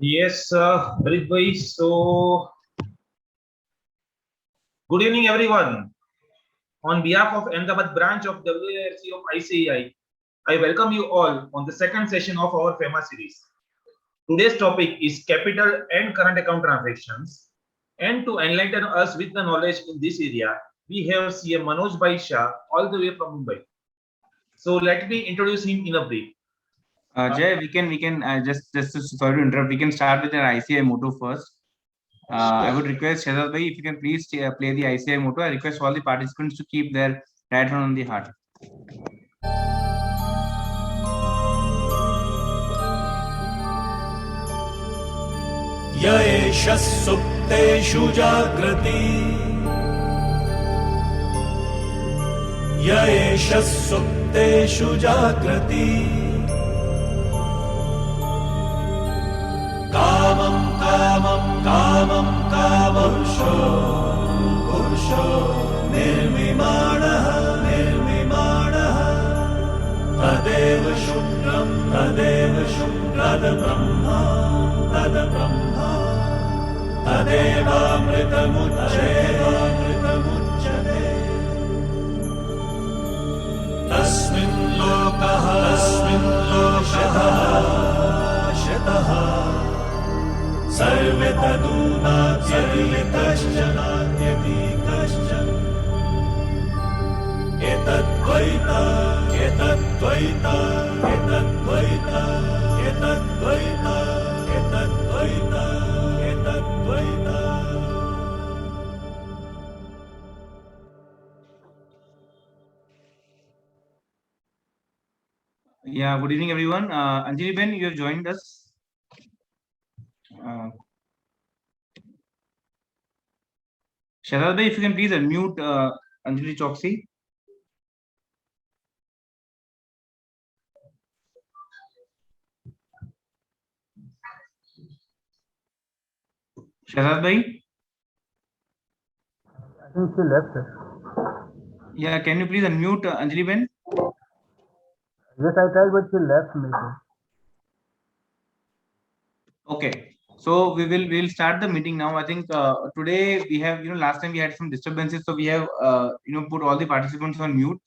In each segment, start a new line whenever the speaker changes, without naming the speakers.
Yes, Harit bhai. So, good evening, everyone. On behalf of Ahmedabad branch of WARC of ICAI, I welcome you all on the second session of our Fema series. Today's topic is capital and current account transactions. And to enlighten us with the knowledge in this area, we have CA Manoj Shah all the way from Mumbai. So, let me introduce him in a brief.
Jay, we can sorry to interrupt. We can start with an ICI motto first. I would request Shazad bhai, if you can please play the ICI motto. I request all the participants to keep their right hand on the heart.
य एष सुप्तेषु जाग्रति य एष सुप्तेषु जाग्रति कामं कामं कामं कामपुरुषो पुरुषो निर्मिमाणः निर्मिमाणः तदेव शुक्रं तद्ब्रह्मा तद्ब्रह्मा तदेवामृतमुच्यते तस्मिन् लोकः शतः सर्वे तदूनात्यपि कश्चन एतद्द्वैता एतद्द्वैता एतद्द्वैता एतद्द्वैता एतद्द्वैता एतद्द्वैता.
Yeah, good evening, everyone. Anjali Ben, you have joined us. Shazad bhai, if you can please unmute Anjali Choksi. Shazad bhai?
I think she left, sir.
Yeah, can you please unmute Anjali Ben?
Yes, I tried, but she left me. Sir.
Okay. So we'll start the meeting now. I think today we have, last time we had some disturbances, so we have put all the participants on mute,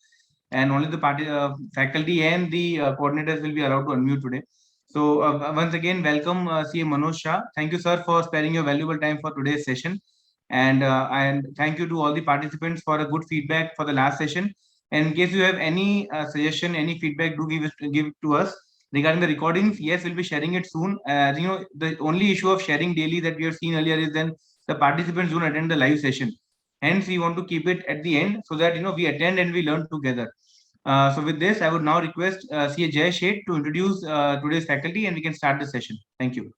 and only the faculty and the coordinators will be allowed to unmute today. So once again, welcome CA Manoj Shah. Thank you, sir, for sparing your valuable time for today's session, and thank you to all the participants for a good feedback for the last session. And in case you have any suggestion, any feedback, do give it to us. Regarding the recordings, yes, we'll be sharing it soon. The only issue of sharing daily that we have seen earlier is then the participants don't attend the live session. Hence, we want to keep it at the end so that we attend and we learn together. So with this, I would now request CA Jay Sheth to introduce today's faculty, and we can start the session. Thank you.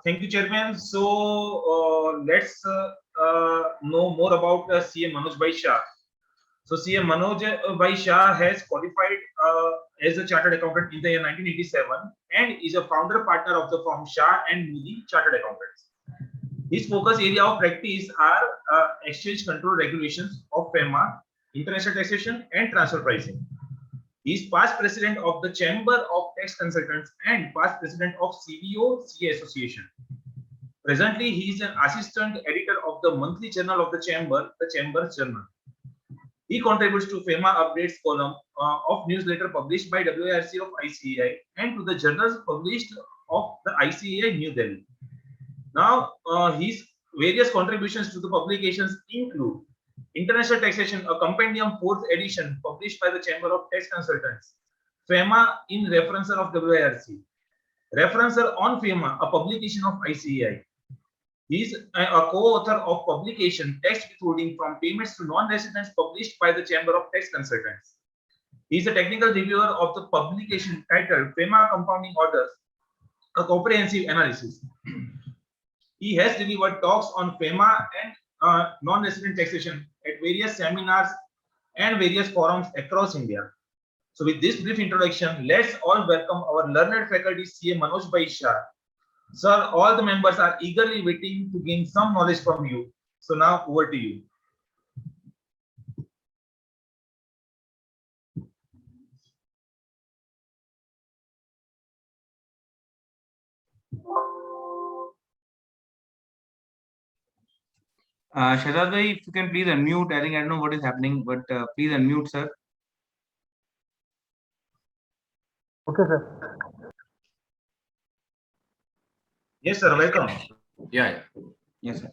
Thank you, Chairman. So let's know more about CA Manoj Shah. So CA Manoj Shah has qualified as a chartered accountant in the year 1987 and is a founder partner of the firm Shah and Moody Chartered Accountants. His focus area of practice are exchange control regulations of Fema, international taxation, and transfer pricing. He is past president of the Chamber of Tax Consultants and past president of CBO-CA Association. Presently, he is an assistant editor of the monthly journal of the Chamber, the Chamber's Journal. He contributes to Fema Updates column of newsletter published by WARC of ICAI and to the journals published of the ICAI New Delhi. Now, his various contributions to the publications include International Taxation, a compendium 4th edition published by the Chamber of Tax Consultants, Fema in Referencer of WARC, Referencer on Fema, a publication of ICAI. He is a co-author of publication Tax Withholding from Payments to Non-Residents published by the Chamber of Tax Consultants. He is a technical reviewer of the publication titled Fema Compounding Orders, a comprehensive analysis. He has delivered talks on Fema and non-resident taxation at various seminars and various forums across India. So with this brief introduction, let's all welcome our learned faculty CA Manoj Shah. Sir, all the members are eagerly waiting to gain some knowledge from you. So now over to you.
Shahzad bhai, if you can please unmute. I think I don't know what is happening, but please unmute, sir.
Okay, sir.
Yes, sir. Welcome.
Yeah.
Yes, sir.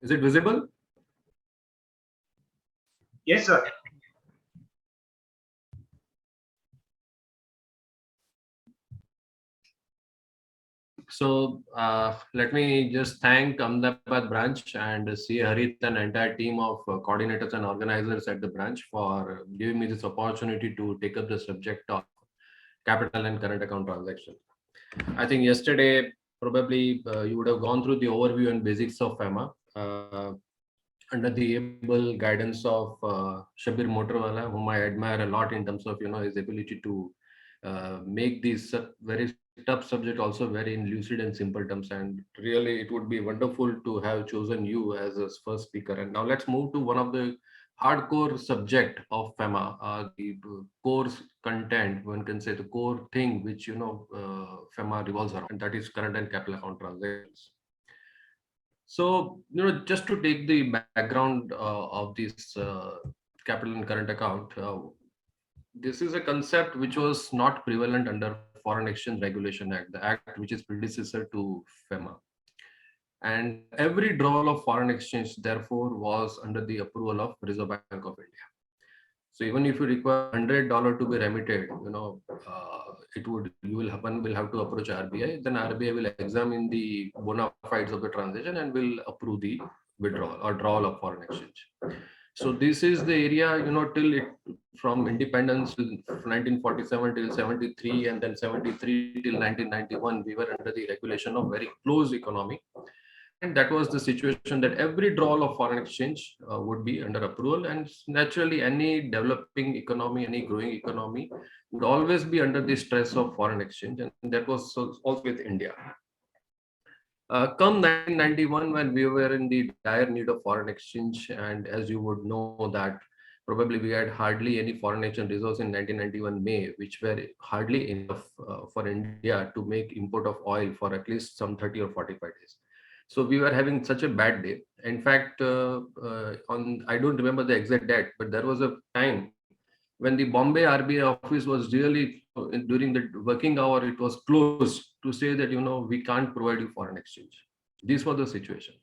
Is it visible?
Yes, sir.
So let me just thank Ahmedabad branch and CA Harit and entire team of coordinators and organizers at the branch for giving me this opportunity to take up the subject of capital and current account transaction. I think yesterday probably you would have gone through the overview and basics of Fema under the able guidance of Shabir Motorwala, whom I admire a lot in terms of his ability to make these very tough subject also very in lucid and simple terms. And really, it would be wonderful to have chosen you as a first speaker. And now let's move to one of the hardcore subject of Fema, the course content. One can say the core thing which Fema revolves around, and that is current and capital account transactions. So, just to take the background of this capital and current account, this is a concept which was not prevalent under Foreign Exchange Regulation Act, the act which is predecessor to FEMA. And every drawal of foreign exchange, therefore, was under the approval of Reserve Bank of India. So even if you require $100 to be remitted, you will have to approach RBI. Then RBI will examine the bona fides of the transaction and will approve the withdrawal or drawal of foreign exchange. So this is the area, from independence till 1947 till 73, and then 73 till 1991, we were under the regulation of very closed economy. And that was the situation that every drawal of foreign exchange would be under approval, and naturally any developing economy, any growing economy would always be under the stress of foreign exchange, and that was also with India. Come 1991, when we were in the dire need of foreign exchange, and as you would know that probably we had hardly any foreign exchange reserves in 1991 May, which were hardly enough for India to make import of oil for at least some 30 or 45 days. So we were having such a bad day. In fact, I don't remember the exact date, but there was a time when the Bombay RBI office was really, during the working hour, it was closed to say that, we can't provide you foreign exchange. This was the situation.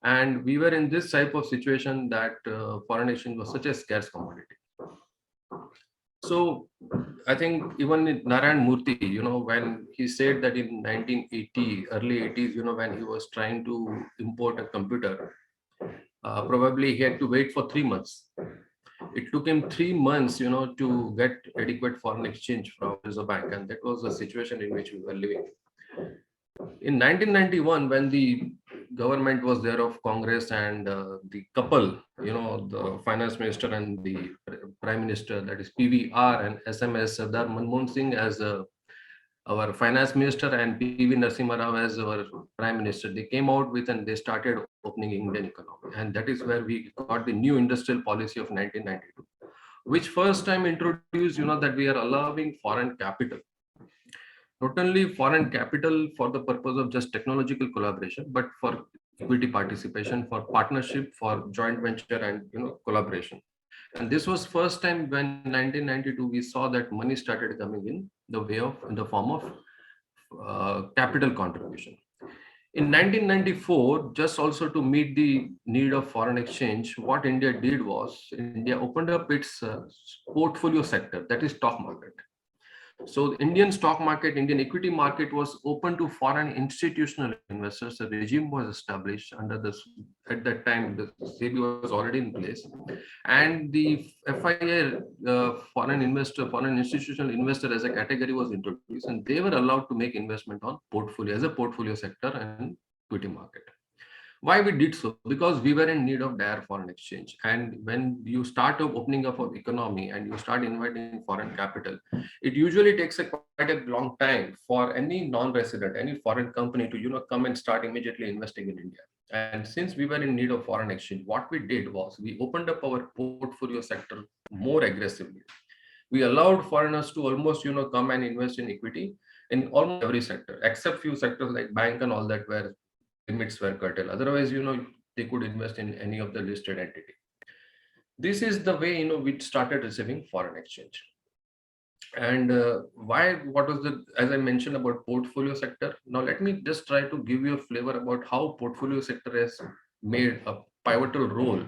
And we were in this type of situation that foreign exchange was such a scarce commodity. So I think even Narayan Murthy, when he said that in 1980, early 80s, when he was trying to import a computer, probably he had to wait for 3 months. It took him 3 months, to get adequate foreign exchange from Reserve Bank, and that was the situation in which we were living. In 1991, when the government was there of Congress and the couple, the finance minister and the prime minister, that is PVR and SMS, Sardar Manmohan Singh as our finance minister and PV Narasimha Rao as our prime minister, they came out with and they started opening Indian economy. And that is where we got the new industrial policy of 1992, which first time introduced, that we are allowing foreign capital. Not only foreign capital for the purpose of just technological collaboration, but for equity participation, for partnership, for joint venture and collaboration. And this was first time when 1992 we saw that money started coming in the form of capital contribution. In 1994, just also to meet the need of foreign exchange, what India did was India opened up its portfolio sector, that is stock market. So the Indian stock market, Indian equity market was open to foreign institutional investors. A regime was established under this. At that time, the SEBI was already in place, and the FIA, foreign institutional investor as a category was introduced, and they were allowed to make investment on portfolio as a portfolio sector and equity market. Why we did so? Because we were in need of dire foreign exchange. And when you start opening up of economy and you start inviting foreign capital, it usually takes quite a long time for any non-resident, any foreign company to come and start immediately investing in India. And since we were in need of foreign exchange, what we did was we opened up our portfolio sector more aggressively. We allowed foreigners to almost come and invest in equity in almost every sector, except few sectors like bank and all that where limits were curtailed. Otherwise, they could invest in any of the listed entity. This is the way we started receiving foreign exchange. And why? What was the, as I mentioned about portfolio sector? Now let me just try to give you a flavor about how portfolio sector has made a pivotal role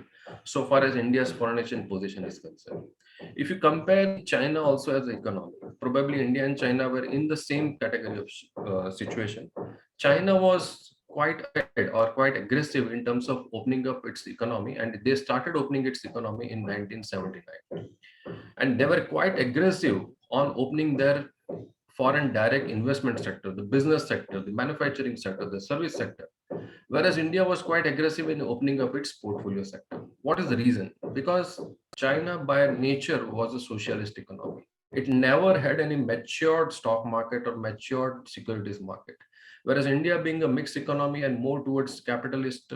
so far as India's foreign exchange position is concerned. If you compare China also as an economy, probably India and China were in the same category of situation. China was quite ahead or quite aggressive in terms of opening up its economy, and they started opening its economy in 1979. And they were quite aggressive on opening their foreign direct investment sector, the business sector, the manufacturing sector, the service sector. Whereas India was quite aggressive in opening up its portfolio sector. What is the reason? Because China by nature was a socialist economy. It never had any matured stock market or matured securities market. Whereas India being a mixed economy and more towards capitalist,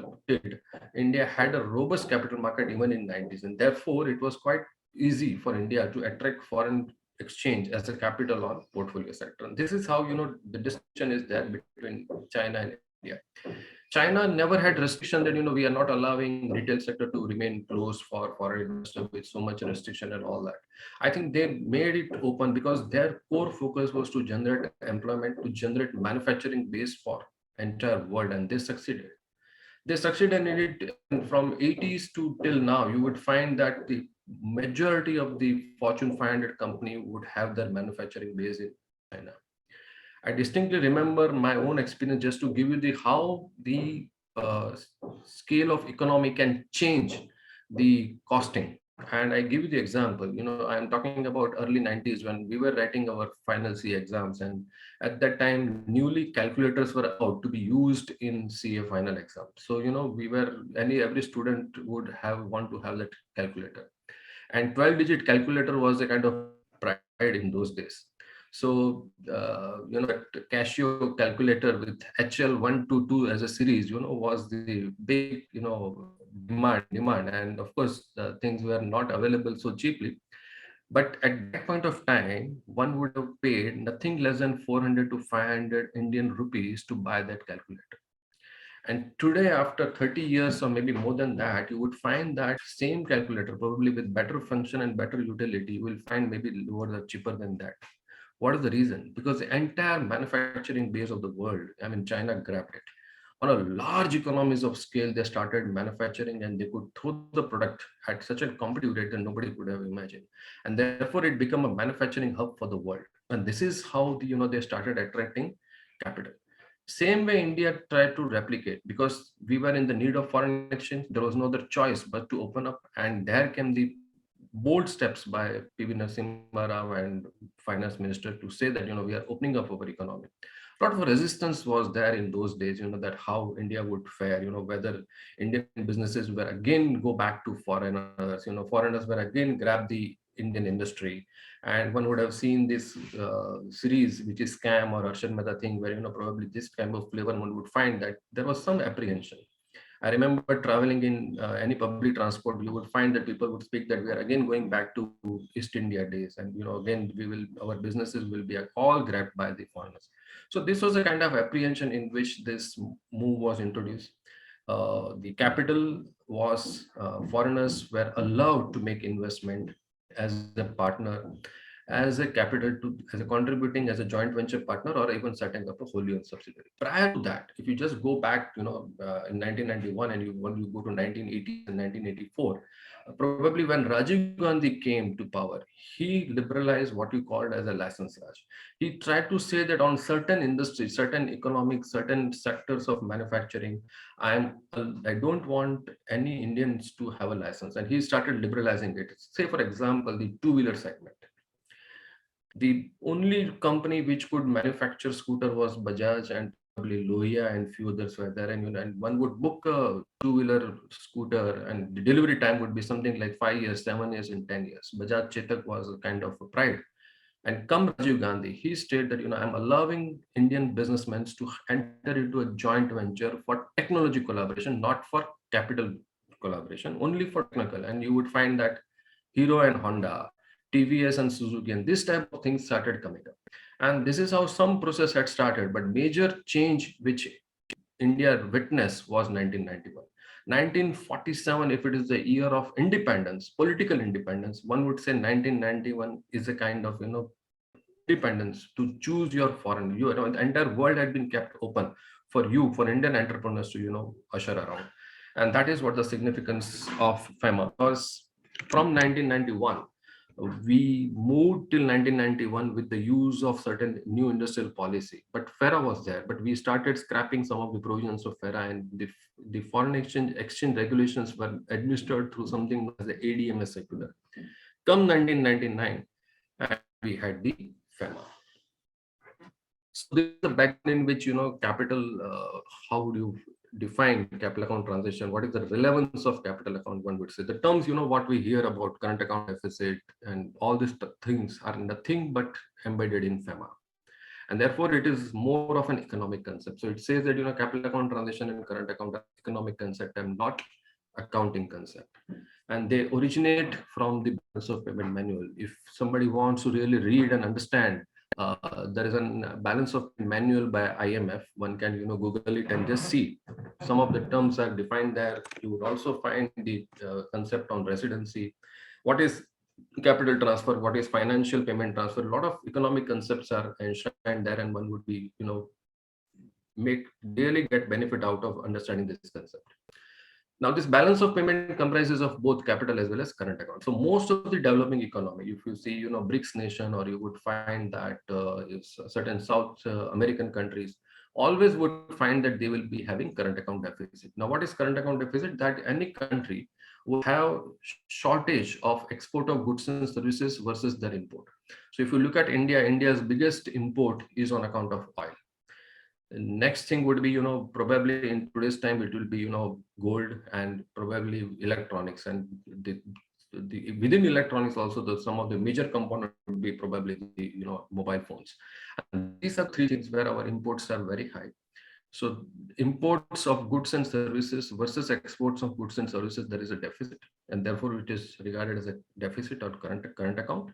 India had a robust capital market even in 90s. And therefore, it was quite easy for India to attract foreign exchange as a capital on portfolio sector. And this is how the distinction is there between China and India. China never had restriction that we are not allowing retail sector to remain closed for foreign investors with so much restriction and all that. I think they made it open because their core focus was to generate employment, to generate manufacturing base for entire world, and they succeeded. They succeeded in it. And from 80s to till now, you would find that the majority of the Fortune 500 company would have their manufacturing base in China. I distinctly remember my own experience just to give you the how the scale of economy can change the costing. And I give you the example. I'm talking about early 90s when we were writing our final CA exams, and at that time, newly calculators were out to be used in CA final exam. So we were every student would want to have that calculator, and 12-digit calculator was a kind of pride in those days. So that Casio calculator with HL122 as a series was the big demand, and of course things were not available so cheaply. But at that point of time, one would have paid nothing less than 400 to 500 Indian rupees to buy that calculator. And today, after 30 years or maybe more than that, you would find that same calculator, probably with better function and better utility, you will find maybe lower or cheaper than that. What is the reason? Because the entire manufacturing base of the world, China grabbed it. On a large economies of scale, they started manufacturing and they could throw the product at such a competitive rate that nobody could have imagined. And therefore, it became a manufacturing hub for the world. And this is how they started attracting capital. Same way India tried to replicate, because we were in the need of foreign exchange. There was no other choice but to open up, and there came the bold steps by PV Narasimha Rao and finance minister to say that we are opening up our economy. A lot of resistance was there in those days, that how India would fare, whether Indian businesses were again go back to foreigners, foreigners were again grab the Indian industry. And one would have seen this series, which is Scam or Arshad Mehta thing, where probably this kind of flavor one would find that there was some apprehension. I remember traveling in any public transport, you would find that people would speak that we are again going back to East India days, and again our businesses will be all grabbed by the foreigners. So this was a kind of apprehension in which this move was introduced. The capital was foreigners were allowed to make investment as a partner, as a capital to as a contributing as a joint venture partner, or even setting up a wholly owned subsidiary. Prior to that, if you just go back in 1991 and you go to 1980 and 1984, probably when Rajiv Gandhi came to power, he liberalized what you called as a license Raj. He tried to say that on certain industries, certain economic, certain sectors of manufacturing, I don't want any Indians to have a license, and he started liberalizing it. Say for example, the two-wheeler segment. The only company which could manufacture scooter was Bajaj, and probably Lohia and few others were there, and one would book a two-wheeler scooter, and the delivery time would be something like 5 years, 7 years, and 10 years. Bajaj Chetak was a kind of a pride. And come Rajiv Gandhi, he stated that I'm allowing Indian businessmen to enter into a joint venture for technology collaboration, not for capital collaboration, only for technical. And you would find that Hero and Honda, TVS and Suzuki, and this type of things started coming up. And this is how some process had started. But major change which India witnessed was 1991. 1947, if it is the year of independence, political independence, one would say 1991 is a kind of independence to choose your foreign. The entire world had been kept open for you, for Indian entrepreneurs to usher around, and that is what the significance of FEMA was. From 1991, we moved till 1991 with the use of certain new industrial policy, but FERA was there, but we started scrapping some of the provisions of FERA, and the foreign exchange regulations were administered through something known as the ADMS circular. Come 1999, and we had the FEMA. So this is the background in which capital, how would you define capital account transaction? What is the relevance of capital account? One would say the terms, what we hear about current account deficit and all these things are nothing but embedded in FEMA, and therefore it is more of an economic concept. So it says that capital account transaction and current account are economic concept and not accounting concept, and they originate from the balance of payment manual. If somebody wants to really read and understand, there is a balance of manual by IMF. One can Google it and just see some of the terms are defined there. You would also find the concept on residency, what is capital transfer, what is financial payment transfer. A lot of economic concepts are enshrined there, and one would be really get benefit out of understanding this concept. Now, this balance of payment comprises of both capital as well as current account. So most of the developing economy, if you see, BRICS nation, or you would find that certain South American countries always would find that they will be having current account deficit. Now, what is current account deficit? That any country will have shortage of export of goods and services versus their import. So if you look at India, India's biggest import is on account of oil. The next thing would be, probably in today's time, it will be, gold and probably electronics. And within electronics also, some of the major components would be probably the, mobile phones. And these are three things where our imports are very high. So imports of goods and services versus exports of goods and services, there is a deficit, and therefore it is regarded as a deficit or current account.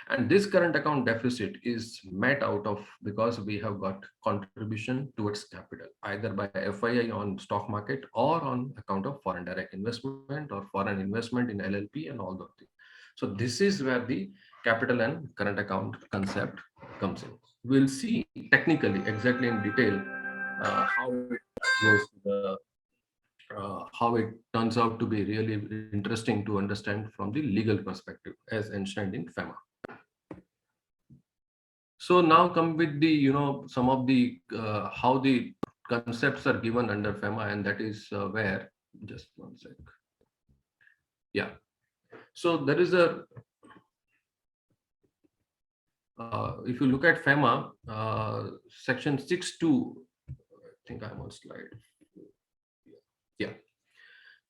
And this current account deficit is met out of because we have got contribution towards capital, either by FII on stock market or on account of foreign direct investment or foreign investment in LLP and all those things. So this is where the capital and current account concept comes in. We'll see technically exactly in detail how it goes to how it turns out to be really interesting to understand from the legal perspective as enshrined in FEMA. So now come with the some of the how the concepts are given under FEMA, and that is where, just one sec. Yeah. So there is a if you look at FEMA, section 6.2, I think I'm on slide. Yeah.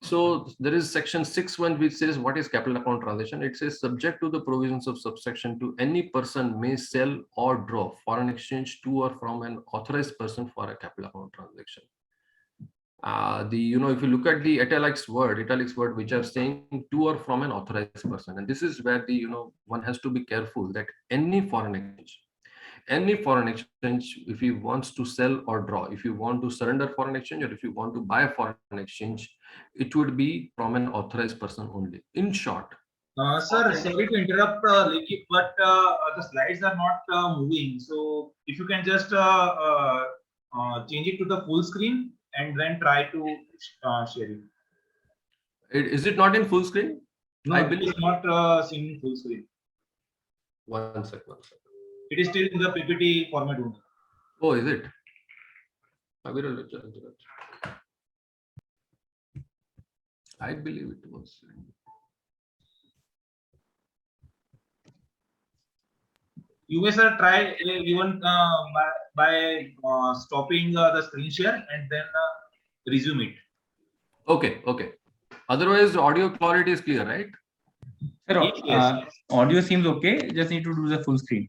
So there is section 6.1 which says what is capital account transaction. It says subject to the provisions of subsection 2, any person may sell or draw foreign exchange to or from an authorized person for a capital account transaction. If you look at the italics word which are saying to or from an authorized person, and this is where the one has to be careful that any foreign exchange, if he wants to sell or draw, if you want to surrender foreign exchange, or if you want to buy foreign exchange, it would be from an authorized person only. In short,
sir, sorry to interrupt, but the slides are not moving. So if you can just change it to the full screen and then try to share it.
Is it not in full screen?
No,
I
it
believe
is not seen in full screen.
One second.
It is still in the PPT format only.
Oh, is it? I believe it was.
You may sir try even by stopping the screen share and then resume it.
Okay, okay. Otherwise, audio quality is clear, right?
Sir,
Yes.
audio seems okay. Just need to do the full screen.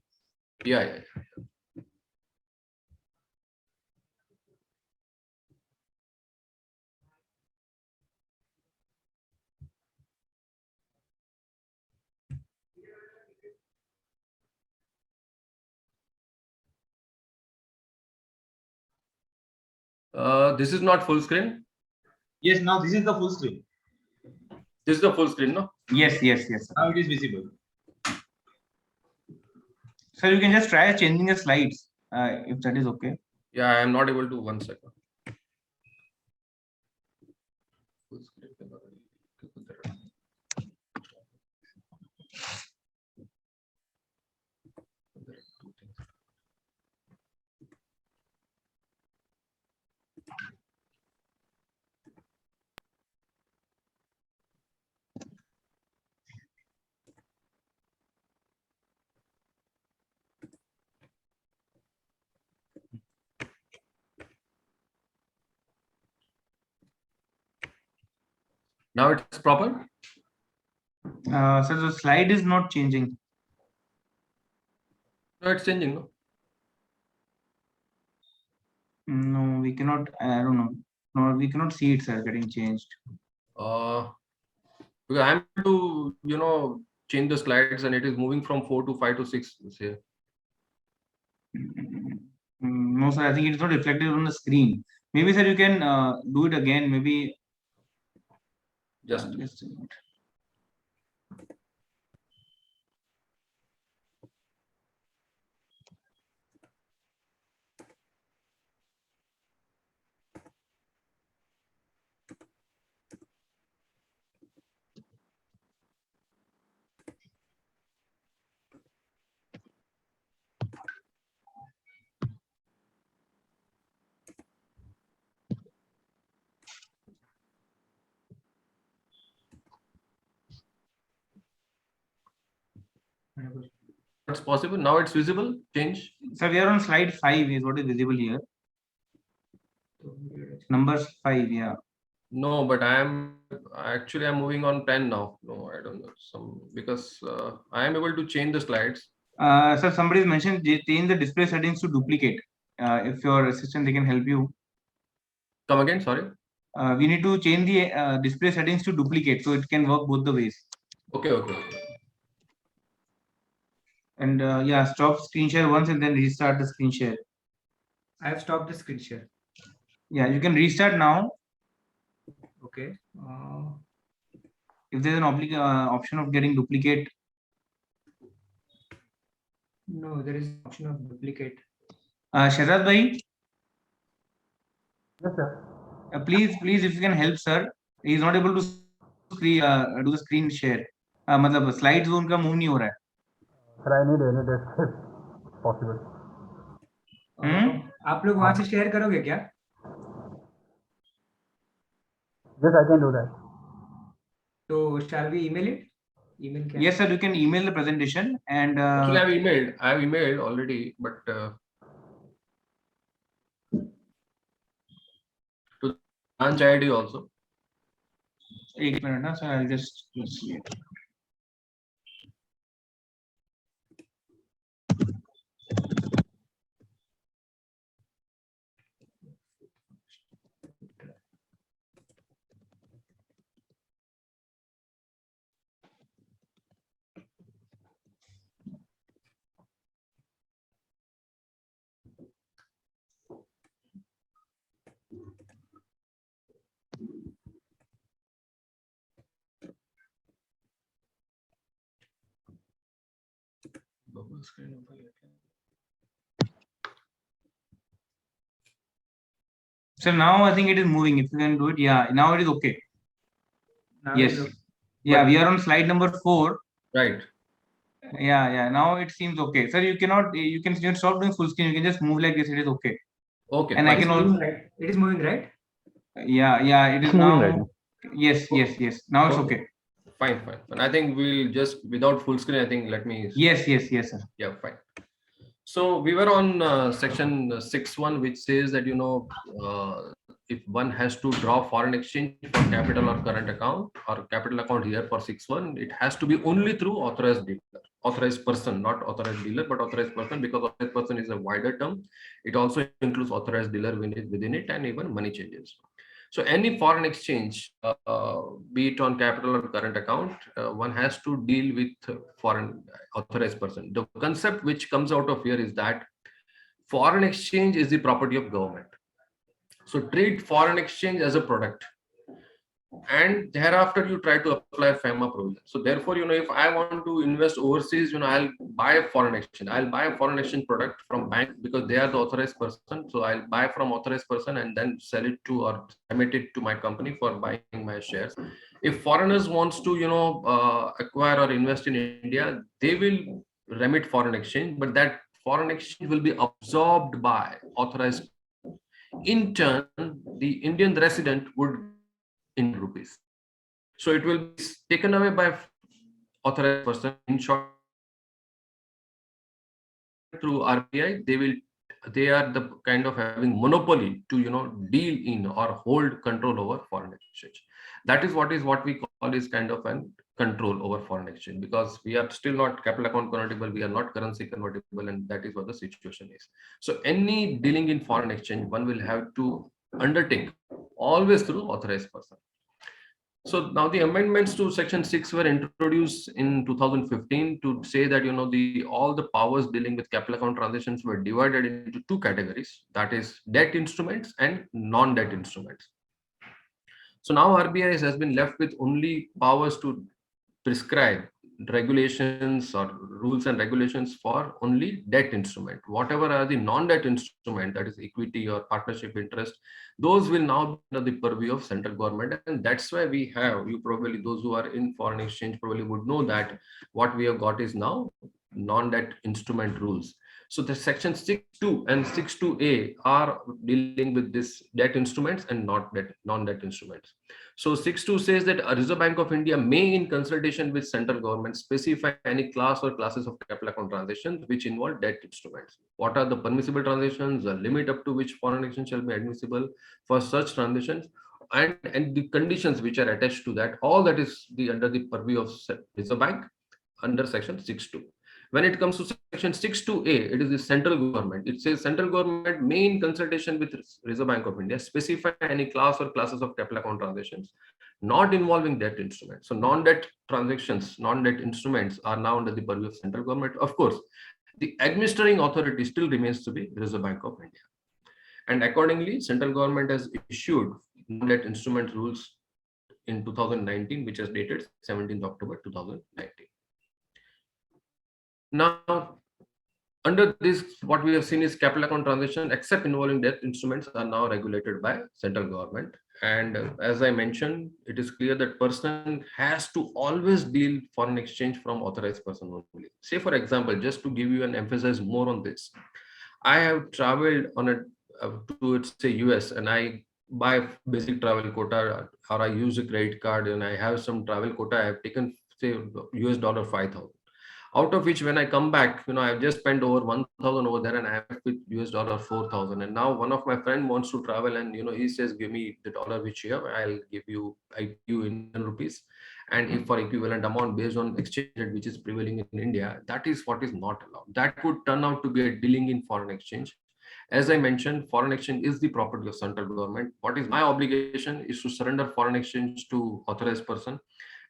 Yeah, yeah. This is not full screen.
Yes, now this is the full screen.
This is the full screen, no?
Yes, yes, yes. Sir.
Now it is visible.
So you can just try changing the slides if that is okay.
Yeah, I am not able to. 1 second. Full screen. Now it's proper.
So the slide is not changing.
No, it's changing. No.
No, we cannot. I don't know. No, we cannot see it, sir, getting changed.
Because I'm to change the slides and it is moving from 4 to 5 to 6 here.
No, sir. I think it is not reflected on the screen. Maybe, sir, you can do it again. Maybe
Just
a minute.
It's possible. Now it's visible. Change.
Sir, we are on slide 5 is what is visible here. Numbers 5, yeah.
No, but I'm moving on 10 now. No, I don't know. Because I am able to change the slides.
Sir, somebody mentioned change the display settings to duplicate. If your assistant, they can help you.
Come again, sorry.
We need to change the display settings to duplicate, so it can work both the ways.
Okay.
And yeah, stop screen share once and then restart the screen share.
I have stopped the screen share.
Yeah, you can restart now.
Okay.
If there's an option of getting duplicate.
No, there is an option of duplicate.
Shahzad bhai,
Yes, sir.
please, if you can help, sir. He is not able to do the screen share. मतलब slides वो उनका move नहीं हो रहा है.
Sir, I need any test if possible.
आप लोग वहां से शेयर करोगे क्या?
Yes, I can do that.
So shall we email it? Email क्या?
Yes, sir. You can email the presentation and.
Actually, I have emailed already, but to branch ID also.
एक minute ना, sir. I'll just see it. So now I think it is moving. If you can do it, yeah. Now it is okay.
Now
Yes.
it's okay.
Yeah, we are on slide number 4.
Right.
Yeah. Now it seems okay. Sir, you cannot. You can stop doing full screen. You can just move like this. It is okay.
Okay.
And I
It is
can
moving,
also.
right? It is moving, right?
Yeah. It is
moving
now.
right now.
Yes. Now it's okay.
Fine. And I think we'll just without full screen. I think let me.
Yes, sir.
Yeah, fine. So we were on section 6.1, which says that, if one has to draw foreign exchange for capital or current account or capital account here for 6.1, it has to be only through authorized dealer, authorized person, not authorized dealer, but authorized person, because authorized person is a wider term. It also includes authorized dealer within it and even money changes. So any foreign exchange, be it on capital or current account, one has to deal with foreign authorized person. The concept which comes out of here is that foreign exchange is the property of government. So treat foreign exchange as a product, and thereafter you try to apply Fema provision. So therefore, if I want to invest overseas, I'll buy a foreign exchange. I'll buy a foreign exchange product from bank because they are the authorized person. So I'll buy from authorized person and then sell it to or remit it to my company for buying my shares. If foreigners wants to, acquire or invest in India, they will remit foreign exchange, but that foreign exchange will be absorbed by authorized. In turn, the Indian resident would in rupees. So it will be taken away by authorized person. In short, through RBI, they are the kind of having monopoly to deal in or hold control over foreign exchange. That is what we call is kind of an control over foreign exchange, because we are still not capital account convertible, we are not currency convertible, and that is what the situation is. So any dealing in foreign exchange, one will have to undertake always through authorized person. So now the amendments to section 6 were introduced in 2015 to say that all the powers dealing with capital account transactions were divided into two categories, that is debt instruments and non-debt instruments. So now RBI has been left with only powers to prescribe regulations or rules and regulations for only debt instrument. Whatever are the non-debt instrument, that is equity or partnership interest, those will now be under the purview of central government. And that's why we have, those who are in foreign exchange probably would know that what we have got is now non-debt instrument rules. So the section 6.2 and 6.2a are dealing with this debt instruments and not non-debt instruments. So 6.2 says that a Reserve Bank of India may, in consultation with central government, specify any class or classes of capital account transactions which involve debt instruments. What are the permissible transactions, the limit up to which foreign exchange shall be admissible for such transactions, and the conditions which are attached to that. All that is under the purview of Reserve Bank under section 6.2. When it comes to section 6.2a, it is the central government. It says central government may, in consultation with Reserve Bank of India, specify any class or classes of capital account transactions not involving debt instruments. So non-debt transactions, non-debt instruments are now under the purview of central government. Of course, the administering authority still remains to be Reserve Bank of India. And accordingly, central government has issued non-debt instrument rules in 2019, which is dated 17th October 2019. Now, under this, what we have seen is capital account transaction, except involving debt instruments, are now regulated by central government. And as I mentioned, it is clear that person has to always deal foreign exchange from authorized person only. Say, for example, just to give you an emphasis more on this, I have traveled on to say US, and I buy basic travel quota, or I use a credit card and I have some travel quota. I have taken say US dollar 5,000. Out of which, when I come back, I've just spent over 1,000 over there, and I have with US dollar 4,000. And now one of my friend wants to travel, and he says, give me the dollar which you have, I give you Indian rupees, and if for equivalent amount based on exchange rate which is prevailing in India, that is what is not allowed. That could turn out to be a dealing in foreign exchange. As I mentioned, foreign exchange is the property of central government. What is my obligation is to surrender foreign exchange to authorized person,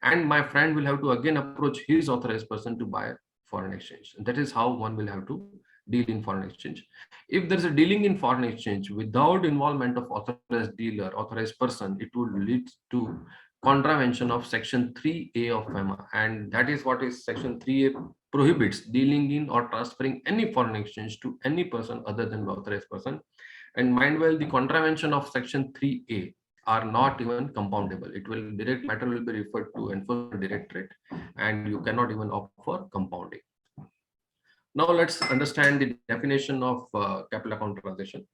and my friend will have to again approach his authorized person to buy foreign exchange. And that is how one will have to deal in foreign exchange. If there's a dealing in foreign exchange without involvement of authorized dealer, authorized person, it would lead to contravention of section 3a of Fema, and that is what is section 3a prohibits dealing in or transferring any foreign exchange to any person other than the authorized person. And mind well, the contravention of section 3a are not even compoundable. It will direct matter will be referred to enforcement directorate, and you cannot even opt for compounding. Now let's understand the definition of capital account transaction.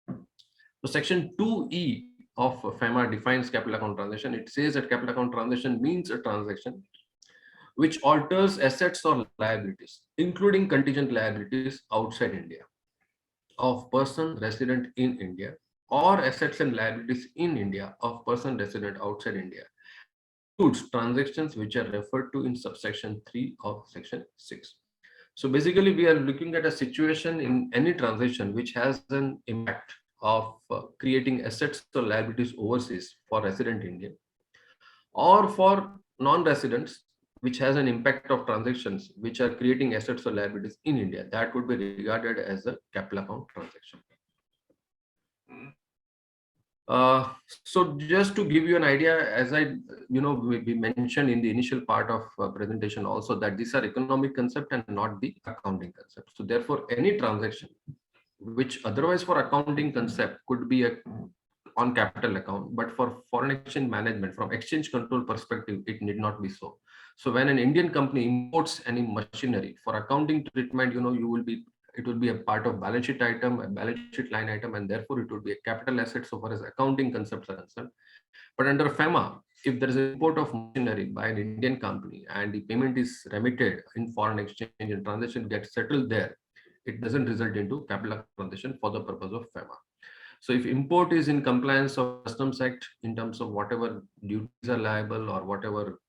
So section 2e of Fema defines capital account transaction. It says that capital account transaction means a transaction which alters assets or liabilities, including contingent liabilities outside India, of person resident in India, or assets and liabilities in India of person resident outside India, includes transactions which are referred to in subsection 3 of section 6. So basically, we are looking at a situation in any transaction which has an impact of creating assets or liabilities overseas for resident Indian, or for non-residents, which has an impact of transactions which are creating assets or liabilities in India. That would be regarded as a capital account transaction. So just to give you an idea, as we mentioned in the initial part of presentation also, that these are economic concept and not the accounting concept. So therefore, any transaction which otherwise for accounting concept could be on capital account, but for foreign exchange management, from exchange control perspective, it need not be so. So when an Indian company imports any machinery for accounting treatment, it will be a part of balance sheet item, a balance sheet line item, and therefore it would be a capital asset so far as accounting concepts are concerned. But under Fema, if there is an import of machinery by an Indian company and the payment is remitted in foreign exchange and transaction gets settled there, it doesn't result into capital transaction for the purpose of Fema. So if import is in compliance of Customs Act in terms of whatever duties are liable or whatever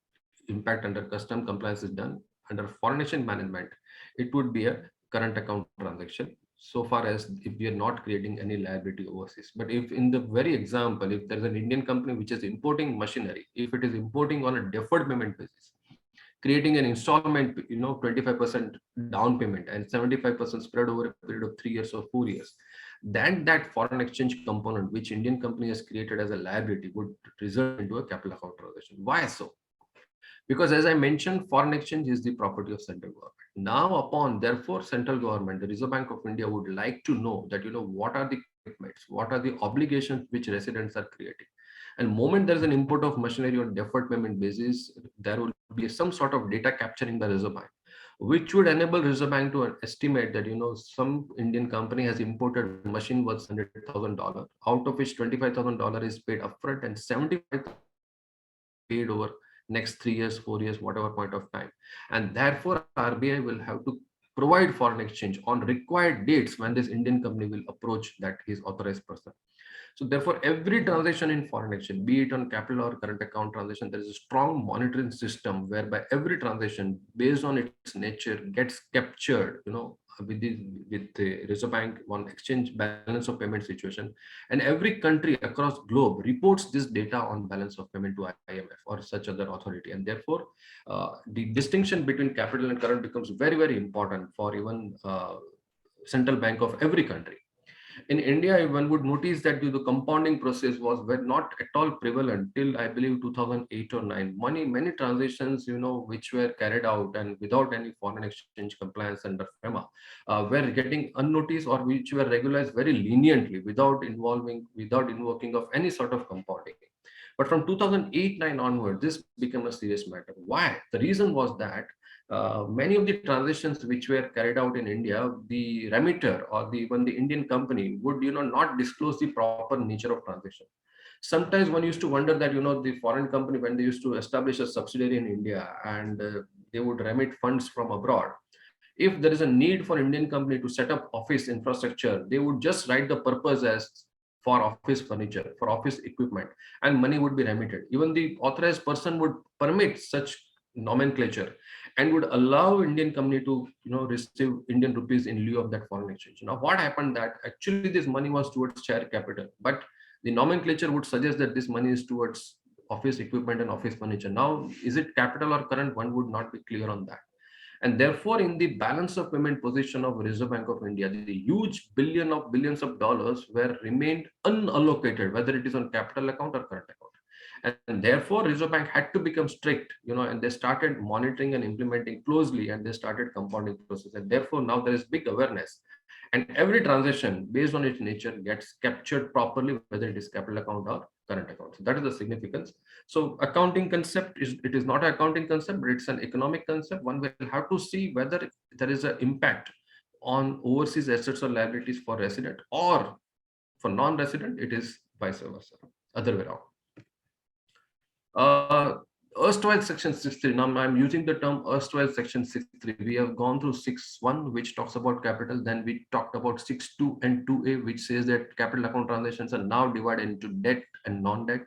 impact under custom compliance is done, under foreign exchange management, it would be a current account transaction so far as if we are not creating any liability overseas. But if in the very example, if there is an Indian company which is importing machinery, if it is importing on a deferred payment basis, creating an installment, 25% down payment and 75% spread over a period of 3 years or 4 years, then that foreign exchange component which Indian company has created as a liability would result into a capital account transaction. Why so? Because as I mentioned, foreign exchange is the property of central government. Now upon, therefore, central government, the Reserve Bank of India would like to know that, what are the commitments, what are the obligations which residents are creating. And moment there is an import of machinery on deferred payment basis, there will be some sort of data capturing by Reserve Bank, which would enable Reserve Bank to estimate that, some Indian company has imported a machine worth $100,000, out of which $25,000 is paid upfront and $75,000 paid over next 3 years, 4 years, whatever point of time. And therefore, RBI will have to provide foreign exchange on required dates when this Indian company will approach that his authorized person. So therefore, every transaction in foreign exchange, be it on capital or current account transaction, there is a strong monitoring system whereby every transaction based on its nature gets captured, with the Reserve Bank on exchange balance of payment situation. And every country across globe reports this data on balance of payment to IMF or such other authority. And therefore, the distinction between capital and current becomes very, very important for even central bank of every country. In India, one would notice that the compounding process were not at all prevalent till I believe 2008 or 9. Many transactions, which were carried out and without any foreign exchange compliance under FEMA, were getting unnoticed or which were regularized very leniently without invoking of any sort of compounding. But from 2008-9 onward, this became a serious matter. Why? The reason was that many of the transactions which were carried out in India, the remitter or even the Indian company would not disclose the proper nature of transaction. Sometimes one used to wonder that the foreign company, when they used to establish a subsidiary in India and they would remit funds from abroad, if there is a need for Indian company to set up office infrastructure, they would just write the purpose as for office furniture, for office equipment, and money would be remitted. Even the authorized person would permit such nomenclature and would allow Indian company to receive Indian rupees in lieu of that foreign exchange. Now what happened that actually this money was towards share capital, but the nomenclature would suggest that this money is towards office equipment and office furniture. Now is it capital or current? One would not be clear on that. And therefore, in the balance of payment position of Reserve Bank of India, the huge billions of dollars were remained unallocated, whether it is on capital account or current account. And therefore, Reserve Bank had to become strict, and they started monitoring and implementing closely, and they started compounding process. And therefore, now there is big awareness. And every transaction based on its nature gets captured properly, whether it is capital account or current account. So that is the significance. So accounting concept it is not an accounting concept, but it's an economic concept. One will have to see whether there is an impact on overseas assets or liabilities for resident, or for non-resident, it is vice versa, other way around. erstwhile section 6.3. Now I'm using the term erstwhile section 6.3. We have gone through 6.1, which talks about capital. Then we talked about 6.2 and 2a, which says that capital account transactions are now divided into debt and non-debt.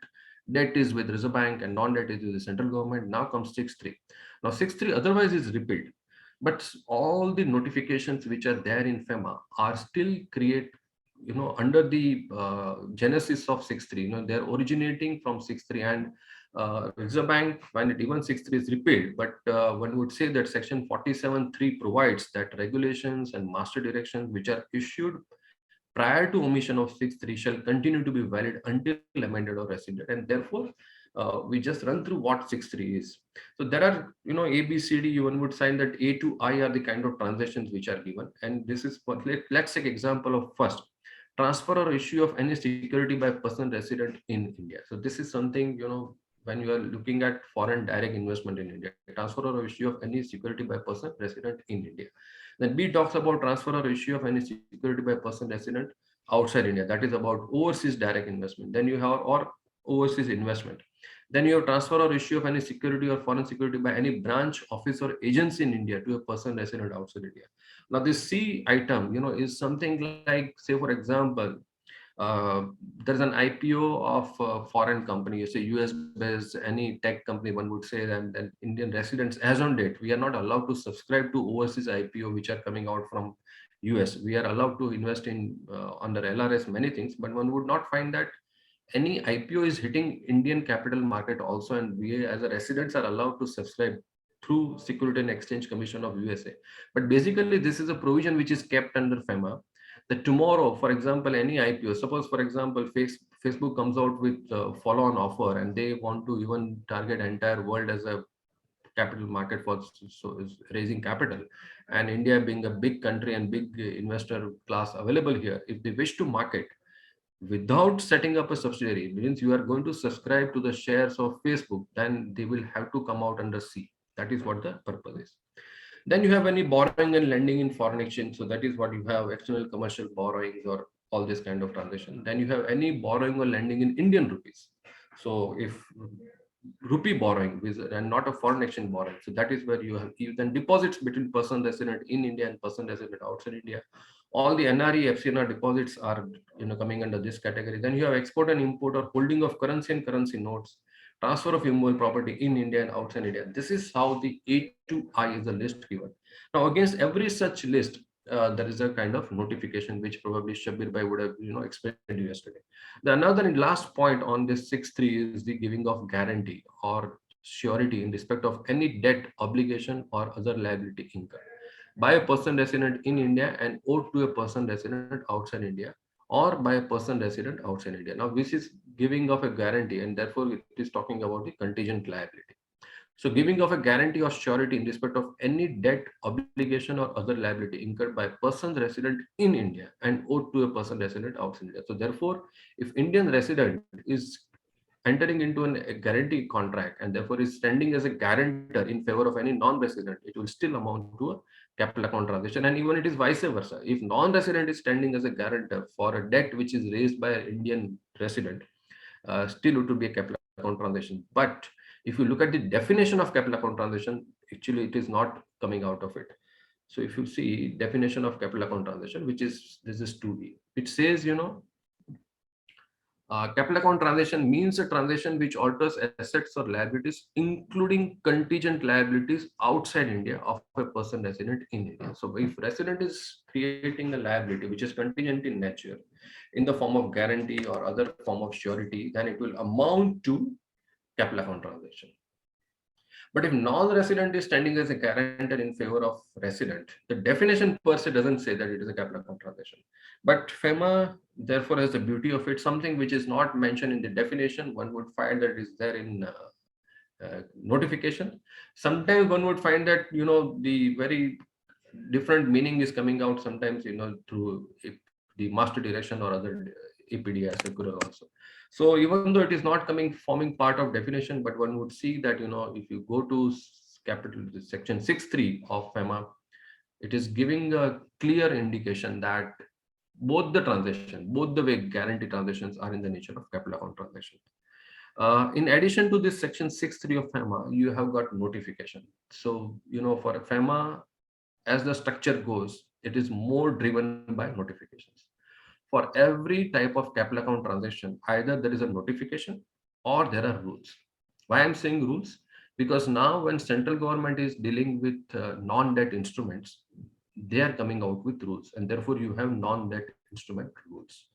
Debt is with Reserve Bank and non-debt is with the central government. Now comes 6.3. Now 6.3 otherwise is repealed, but all the notifications which are there in Fema are still create, under the genesis of 6.3. They're originating from 6.3, and Reserve Bank, when it even 6.3 is repealed, but one would say that section 47.3 provides that regulations and master directions which are issued prior to omission of 6.3 shall continue to be valid until amended or rescinded, and therefore we just run through what 6.3 is. So there are, A, B, C, D. One would sign that A to I are the kind of transactions which are given, and this is what let's take example of first. Transfer or issue of any security by person resident in India. So this is something, when you are looking at foreign direct investment in India, transfer or issue of any security by person resident in India. Then B talks about transfer or issue of any security by person resident outside India. That is about overseas direct investment. Then you have or overseas investment. Then you have transfer or issue of any security or foreign security by any branch, office, or agency in India to a person resident outside India. Now this C item, is something like, say for example, there's an IPO of a foreign company, say US based, any tech company, one would say, and Indian residents as on date, we are not allowed to subscribe to overseas IPO which are coming out from US. We are allowed to invest in under LRS many things, but one would not find that any IPO is hitting Indian capital market also, and we as a residents are allowed to subscribe through Security and Exchange Commission of USA. But basically this is a provision which is kept under FEMA, that tomorrow, for example, any IPO, suppose for example Facebook comes out with a follow-on offer and they want to even target entire world as a capital market for raising capital, and India being a big country and big investor class available here, if they wish to market without setting up a subsidiary, means you are going to subscribe to the shares of Facebook, then they will have to come out under C. That is what the purpose is. Then you have any borrowing and lending in foreign exchange. So that is what you have, external commercial borrowings or all this kind of transaction. Then you have any borrowing or lending in Indian rupees. So if rupee borrowing and not a foreign exchange borrowing, so that is where you have then deposits between person resident in India and person resident outside India. All the NRE, FCNR deposits are coming under this category. Then you have export and import or holding of currency and currency notes, transfer of immovable property in India and outside India. This is how the A to I is a list given. Now against every such list, there is a kind of notification which probably Shabir Bhai would have explained yesterday. The another and last point on this 6.3 is the giving of guarantee or surety in respect of any debt, obligation, or other liability incurred by a person resident in India and owed to a person resident outside India, or by a person resident outside India. Now this is giving of a guarantee, and therefore it is talking about the contingent liability. So giving of a guarantee or surety in respect of any debt, obligation, or other liability incurred by persons resident in India and owed to a person resident outside India. So therefore, if Indian resident is entering into a guarantee contract and therefore is standing as a guarantor in favor of any non-resident, it will still amount to a capital account transaction. And even it is vice versa. If non-resident is standing as a guarantor for a debt which is raised by an Indian resident, still it will be a capital account transaction. But if you look at the definition of capital account transaction, actually it is not coming out of it. So if you see definition of capital account transaction, which is, this is 2B, it says, capital account transaction means a transaction which alters assets or liabilities, including contingent liabilities outside India of a person resident in India. So if resident is creating a liability which is contingent in nature in the form of guarantee or other form of surety, then it will amount to capital account transaction. But if non-resident is standing as a guarantor in favor of resident, the definition per se doesn't say that it is a capital account transaction. But FEMA therefore has the beauty of it, something which is not mentioned in the definition, one would find that it is there in notification. Sometimes one would find that, the very different meaning is coming out sometimes, through the master direction or other APD circular also. So even though it is not forming part of definition, but one would see that, if you go to capital section 6.3 of FEMA, it is giving a clear indication that both the way guarantee transactions are in the nature of capital account transaction. In addition to this section 6.3 of FEMA, you have got notification. So, for FEMA, as the structure goes, it is more driven by notifications. For every type of capital account transaction, either there is a notification or there are rules. Why I'm saying rules? Because now when central government is dealing with non-debt instruments, they are coming out with rules, and therefore you have non-debt instrument rules.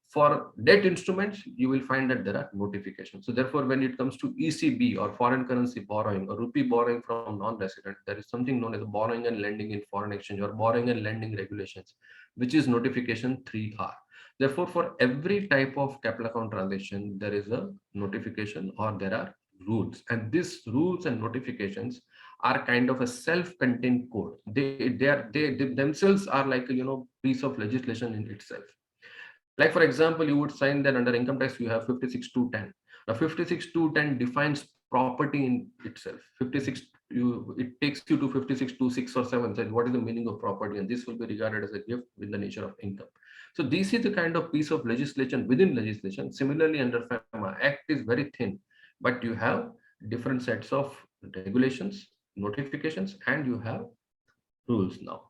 For debt instruments, you will find that there are notifications. So therefore, when it comes to ECB or foreign currency borrowing or rupee borrowing from non-resident, there is something known as borrowing and lending in foreign exchange or borrowing and lending regulations, which is notification 3R. Therefore, for every type of capital account transaction, there is a notification or there are rules. And these rules and notifications are kind of a self-contained code. They themselves are like a piece of legislation in itself. Like for example, you would sign that under income tax you have 56.210. Now 56.210 defines property in itself. 56 it takes you to 56.26 or 7 says what is the meaning of property, and this will be regarded as a gift with the nature of income. So this is the kind of piece of legislation within legislation. Similarly, under FEMA, Act is very thin, but you have different sets of regulations, notifications, and you have rules now.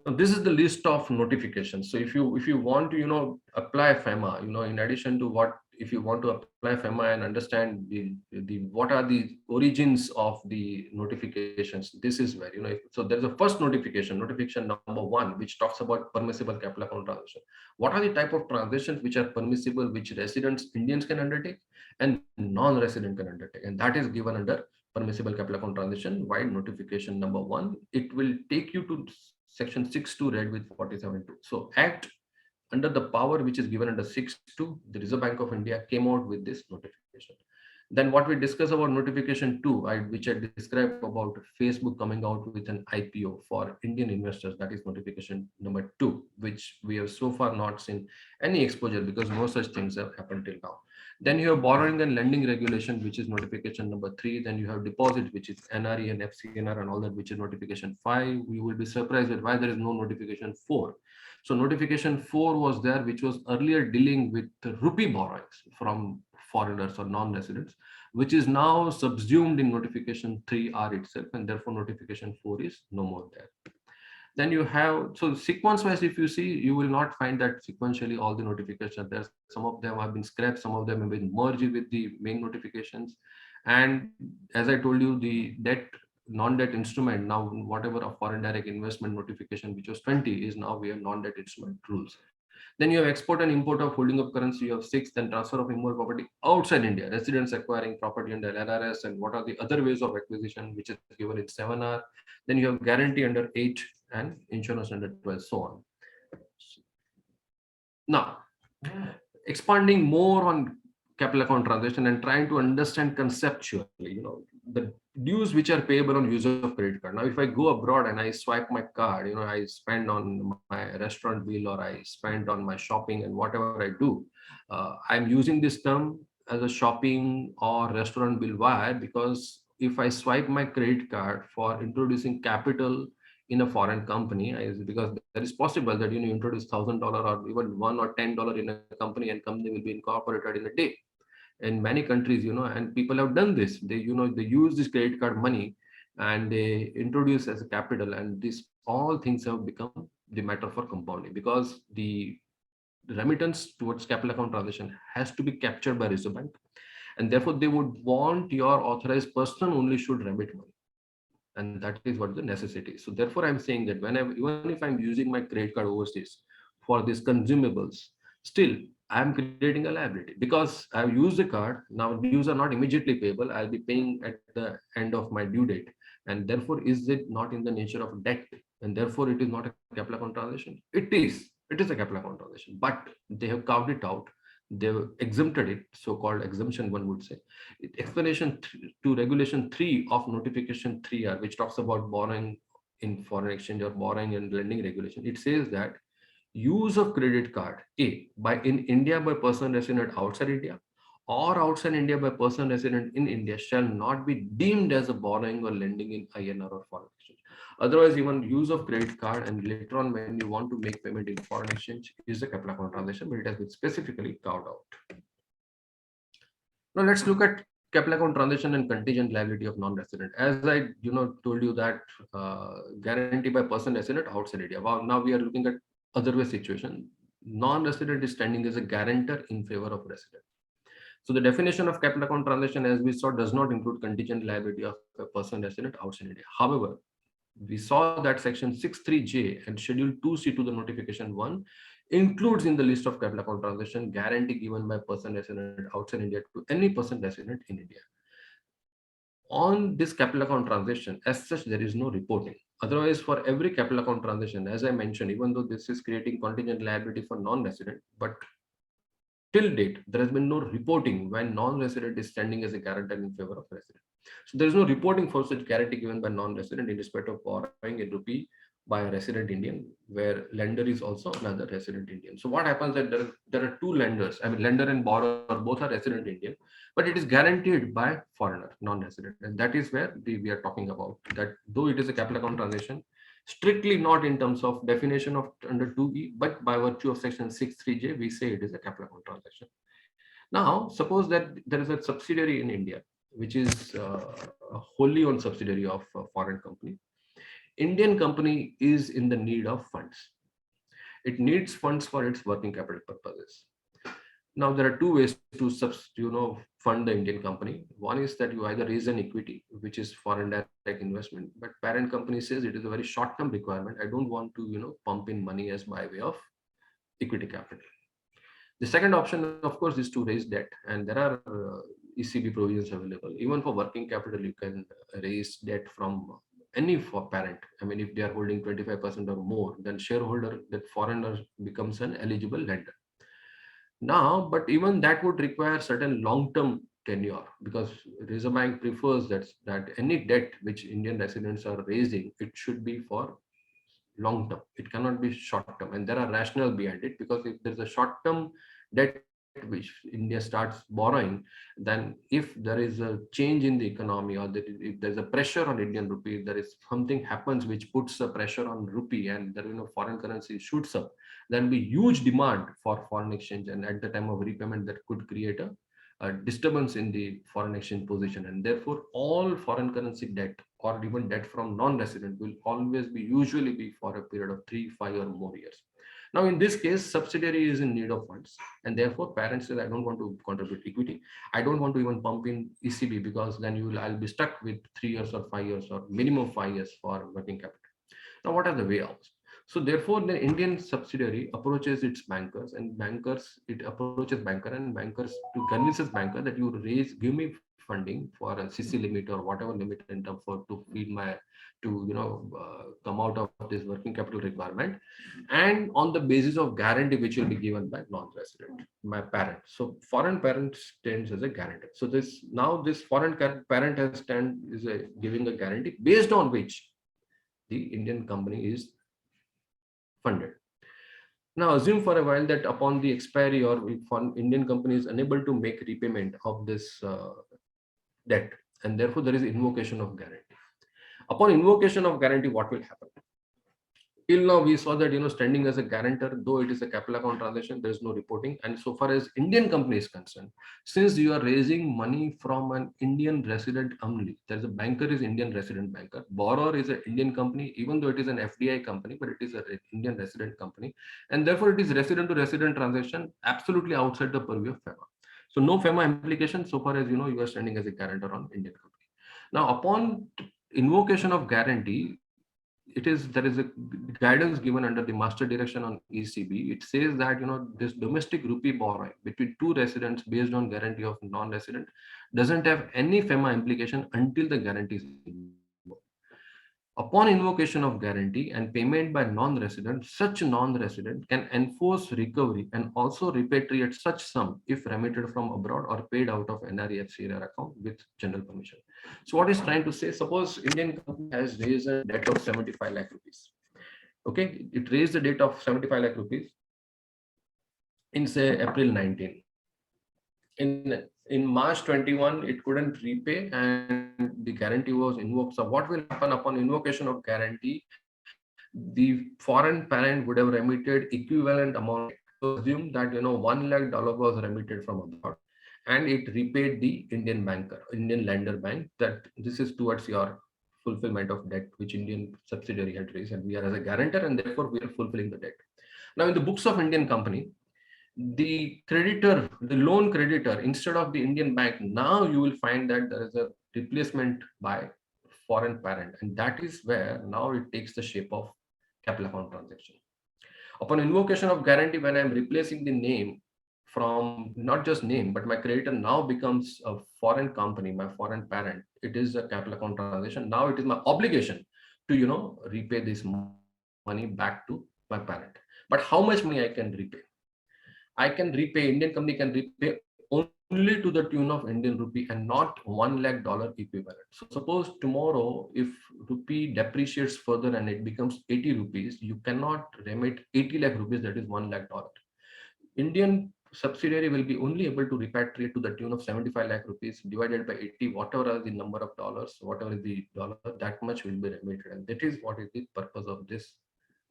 This is the list of notifications. So if you want to apply FEMA, in addition to what, if you want to apply FEMA and understand the what are the origins of the notifications, this is where so there's a first notification number 1, which talks about permissible capital account transaction. What are the type of transactions which are permissible, which residents Indians can undertake and non-resident can undertake, and that is given under permissible capital account transaction. While notification number 1, it will take you to section 6.2 read with 47.2. So Act, under the power which is given under 6.2, the Reserve Bank of India came out with this notification. Then what we discuss about notification 2, which I described about Facebook coming out with an IPO for Indian investors, that is notification number 2, which we have so far not seen any exposure because no such things have happened till now. Then you have borrowing and lending regulation, which is notification number 3. Then you have deposit, which is NRE and FCNR and all that, which is notification 5. You will be surprised at why there is no notification 4. So notification 4 was there, which was earlier dealing with rupee borrowings from foreigners or non-residents, which is now subsumed in notification 3R itself, and therefore notification 4 is no more there. Then you have, so sequence wise, if you see, you will not find that sequentially all the notifications there. Some of them have been scrapped, some of them have been merged with the main notifications. And as I told you, the non-debt instrument, now whatever a foreign direct investment notification, which was 20, is now we have non-debt instrument rules. Then you have export and import of holding of currency, you have 6, then transfer of immovable property outside India, residents acquiring property under LRS, and what are the other ways of acquisition, which is given in 7R. Then you have guarantee under 8 and insurance under 12, so on. Now, expanding more on capital account transaction and trying to understand conceptually, the dues which are payable on use of credit card. Now, if I go abroad and I swipe my card, I spend on my restaurant bill or I spend on my shopping and whatever I do, I'm using this term as a shopping or restaurant bill. Why? Because if I swipe my credit card for introducing capital in a foreign company, because that is possible that you introduce $1,000 or even $1 or $10 in a company, and company will be incorporated in a day. In many countries, and people have done this. They they use this credit card money and they introduce as a capital, and this all things have become the matter for compounding, because the remittance towards capital account transaction has to be captured by Reserve Bank, and therefore they would want your authorized person only should remit money. And that is what the necessity is. So therefore, I'm saying that even if I'm using my credit card overseas for these consumables, still I'm creating a liability because I've used the card. Now dues are not immediately payable. I'll be paying at the end of my due date. And therefore, is it not in the nature of debt? And therefore, it is not a capital account transaction. It is a capital account transaction, but they have carved it out. They've exempted it, so-called exemption, one would say. Explanation to regulation 3 of notification 3R, which talks about borrowing in foreign exchange or borrowing and lending regulation. It says that use of credit card in India by person resident outside India or outside India by person resident in India shall not be deemed as a borrowing or lending in INR or foreign exchange. Otherwise, even use of credit card and later on when you want to make payment in foreign exchange is a capital account transaction, but it has been specifically carved out. Now let's look at capital account transaction and contingent liability of non-resident. As I told you that guarantee by person resident outside India. Well, now we are looking at otherwise situation. Non-resident is standing as a guarantor in favor of resident. So the definition of capital account transaction, as we saw, does not include contingent liability of a person resident outside India. However, we saw that section 63J and schedule 2C to the notification 1 includes in the list of capital account transaction guarantee given by person resident outside India to any person resident in India. On this capital account transaction, as such, there is no reporting. Otherwise, for every capital account transaction, as I mentioned, even though this is creating contingent liability for non-resident, but till date, there has been no reporting when non-resident is standing as a guarantor in favor of resident. So there is no reporting for such guarantee given by non-resident in respect of borrowing a rupee by a resident Indian, where lender is also another resident Indian. So what happens that there are two lenders, I mean lender and borrower both are resident Indian, but it is guaranteed by foreigner, non-resident. And that is where we are talking about that though it is a capital account transaction, strictly not in terms of definition of under 2E, but by virtue of section 63J, we say it is a capital account transaction. Now, suppose that there is a subsidiary in India, which is a wholly owned subsidiary of a foreign company. Indian company is in the need of funds. It needs funds for its working capital purposes. Now, there are two ways to fund the Indian company. One is that you either raise an equity, which is foreign direct investment, but parent company says it is a very short-term requirement. I don't want to pump in money as by way of equity capital. The second option, of course, is to raise debt, and there are ECB provisions available. Even for working capital, you can raise debt from any parent. I mean, if they are holding 25% or more, then shareholder, that foreigner becomes an eligible lender. Now, but even that would require certain long-term tenure, because Reserve Bank prefers that any debt which Indian residents are raising, it should be for long term. It cannot be short term, and there are rationale behind it, because if there's a short term debt which India starts borrowing, then if there is a change in the economy, or if there's a pressure on Indian rupee, if there is something happens which puts a pressure on rupee and there foreign currency shoots up, then be huge demand for foreign exchange, and at the time of repayment that could create a disturbance in the foreign exchange position, and therefore all foreign currency debt or even debt from non-resident will always usually be for a period of 3, 5 or more years. Now, in this case, subsidiary is in need of funds, and therefore parents say, I don't want to contribute equity. I don't want to even pump in ECB, because then I'll be stuck with 3 years or 5 years or minimum 5 years for working capital. Now, what are the way outs? So therefore, the Indian subsidiary approaches its bankers, and it approaches banker, and bankers to convinces banker that give me funding for a CC limit or whatever limit in terms for to feed my come out of this working capital requirement, and on the basis of guarantee which will be given by non-resident, my parent. So foreign parent stands as a guarantee. So this foreign parent is giving a guarantee based on which the Indian company is funded. Now, assume for a while that upon the expiry, or if an Indian company is unable to make repayment of this debt, and therefore there is invocation of guarantee. Upon invocation of guarantee, what will happen? Till now, we saw that standing as a guarantor, though it is a capital account transaction, there is no reporting. And so far as Indian company is concerned, since you are raising money from an Indian resident only, there is a banker is Indian resident banker, borrower is an Indian company, even though it is an FDI company, but it is an Indian resident company, and therefore it is resident to resident transaction, absolutely outside the purview of Fema. So no Fema implication so far as you are standing as a guarantor on Indian company. Now, upon invocation of guarantee, there is a guidance given under the master direction on ECB. It says that this domestic rupee borrowing between two residents based on guarantee of non-resident doesn't have any Fema implication until the guarantee is invoked. Upon invocation of guarantee and payment by non-resident, such non-resident can enforce recovery and also repatriate such sum if remitted from abroad or paid out of NREFCR account with general permission. So what is trying to say, suppose Indian company has raised a debt of 75 lakh rupees. Okay, it raised the debt of 75 lakh rupees in say April 19. In March 21, it couldn't repay and the guarantee was invoked. So what will happen upon invocation of guarantee? The foreign parent would have remitted equivalent amount. So assume that $1 lakh was remitted from abroad, and it repaid the Indian lender bank, that this is towards your fulfillment of debt which Indian subsidiary had raised, and we are as a guarantor, and therefore we are fulfilling the debt. Now, in the books of Indian company, the creditor, the loan creditor, instead of the Indian bank, now you will find that there is a replacement by foreign parent, and that is where now it takes the shape of capital account transaction. Upon invocation of guarantee, when I am replacing the name from not just name, but my creditor now becomes a foreign company, my foreign parent, it is a capital account transaction. Now it is my obligation to repay this money back to my parent. But how much money I can repay? I can repay, Indian company can repay only to the tune of Indian rupee and not $1 lakh equivalent. So suppose tomorrow, if rupee depreciates further and it becomes 80 rupees, you cannot remit 80 lakh rupees, that is $1 lakh. Indian subsidiary will be only able to repatriate to the tune of 75 lakh rupees divided by 80, whatever is the number of dollars, whatever is the dollar, that much will be remitted. And that is what is the purpose of this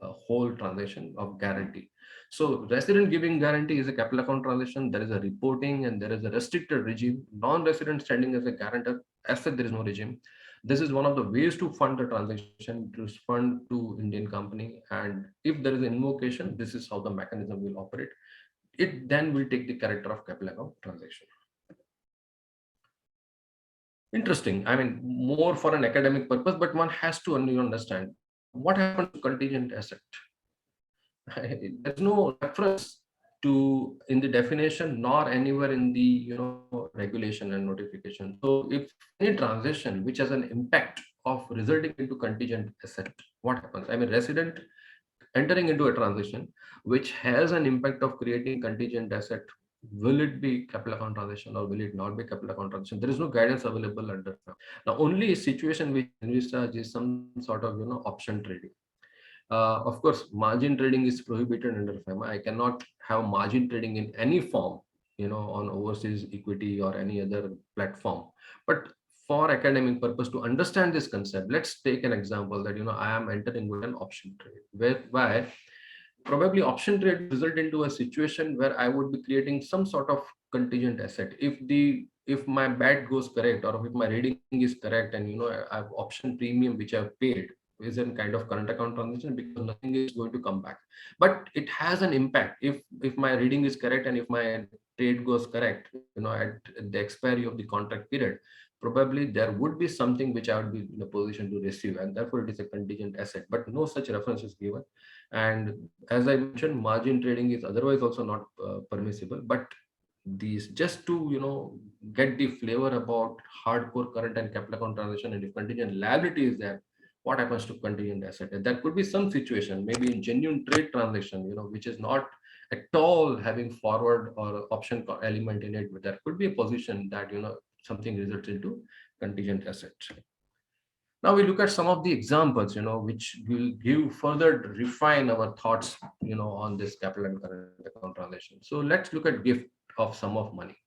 whole transaction of guarantee. So resident giving guarantee is a capital account transaction. There is a reporting and there is a restricted regime. Non-resident standing as a guarantor, as such there is no regime. This is one of the ways to fund the transaction, to fund to Indian company. And if there is an invocation, this is how the mechanism will operate. It then will take the character of capital account transaction. Interesting. I mean, more for an academic purpose, but one has to understand what happens to contingent asset. There's no reference to in the definition nor anywhere in the regulation and notification. So if any transaction which has an impact of resulting into contingent asset, what happens? I mean, resident entering into a transaction which has an impact of creating contingent asset, will it be capital account transaction or will it not be capital account transaction? There is no guidance available under Fema. Now, only a situation which envisage is some sort of option trading. Of course, margin trading is prohibited under Fema. I cannot have margin trading in any form, on overseas equity or any other platform. But for academic purpose, to understand this concept, let's take an example that I am entering with an option trade, whereby probably option trade result into a situation where I would be creating some sort of contingent asset. If my bet goes correct, or if my reading is correct, and I have option premium which I've paid, is a kind of current account transaction, because nothing is going to come back. But it has an impact if my reading is correct and if my trade goes correct, at the expiry of the contract period, probably there would be something which I would be in a position to receive, and therefore it is a contingent asset. But no such reference is given. And as I mentioned, margin trading is otherwise also not permissible. But these, just to get the flavor about hardcore current and capital account transaction, and if contingent liability is there, what happens to contingent asset? And there could be some situation, maybe in genuine trade transaction, which is not at all having forward or option element in it, but there could be a position that something results into contingent asset. Now we look at some of the examples, which will give further refine our thoughts, on this capital and current account transaction. So let's look at gift of sum of money.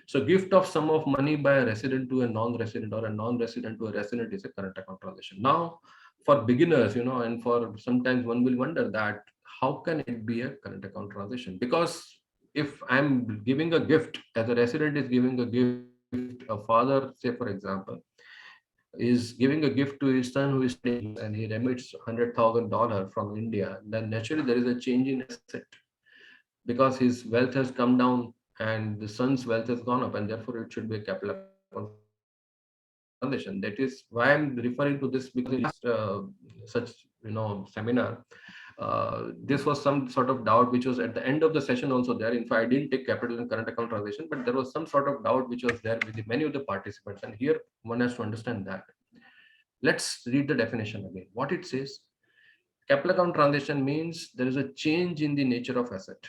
So gift of sum of money by a resident to a non-resident, or a non-resident to a resident, is a current account transaction. Now, for beginners, and for sometimes one will wonder that how can it be a current account transaction? Because if I'm giving a gift, as a resident is giving a gift, a father, say for example, is giving a gift to his son who is staying, and he remits $100,000 from India, then naturally there is a change in asset, because his wealth has come down and the son's wealth has gone up, and therefore it should be a capital account transaction. That is why I'm referring to this, because in such seminar, this was some sort of doubt which was at the end of the session also there. In fact, I didn't take capital and current account transaction, but there was some sort of doubt which was there with many of the participants, and here one has to understand that. Let's read the definition again. What it says: capital account transaction means there is a change in the nature of asset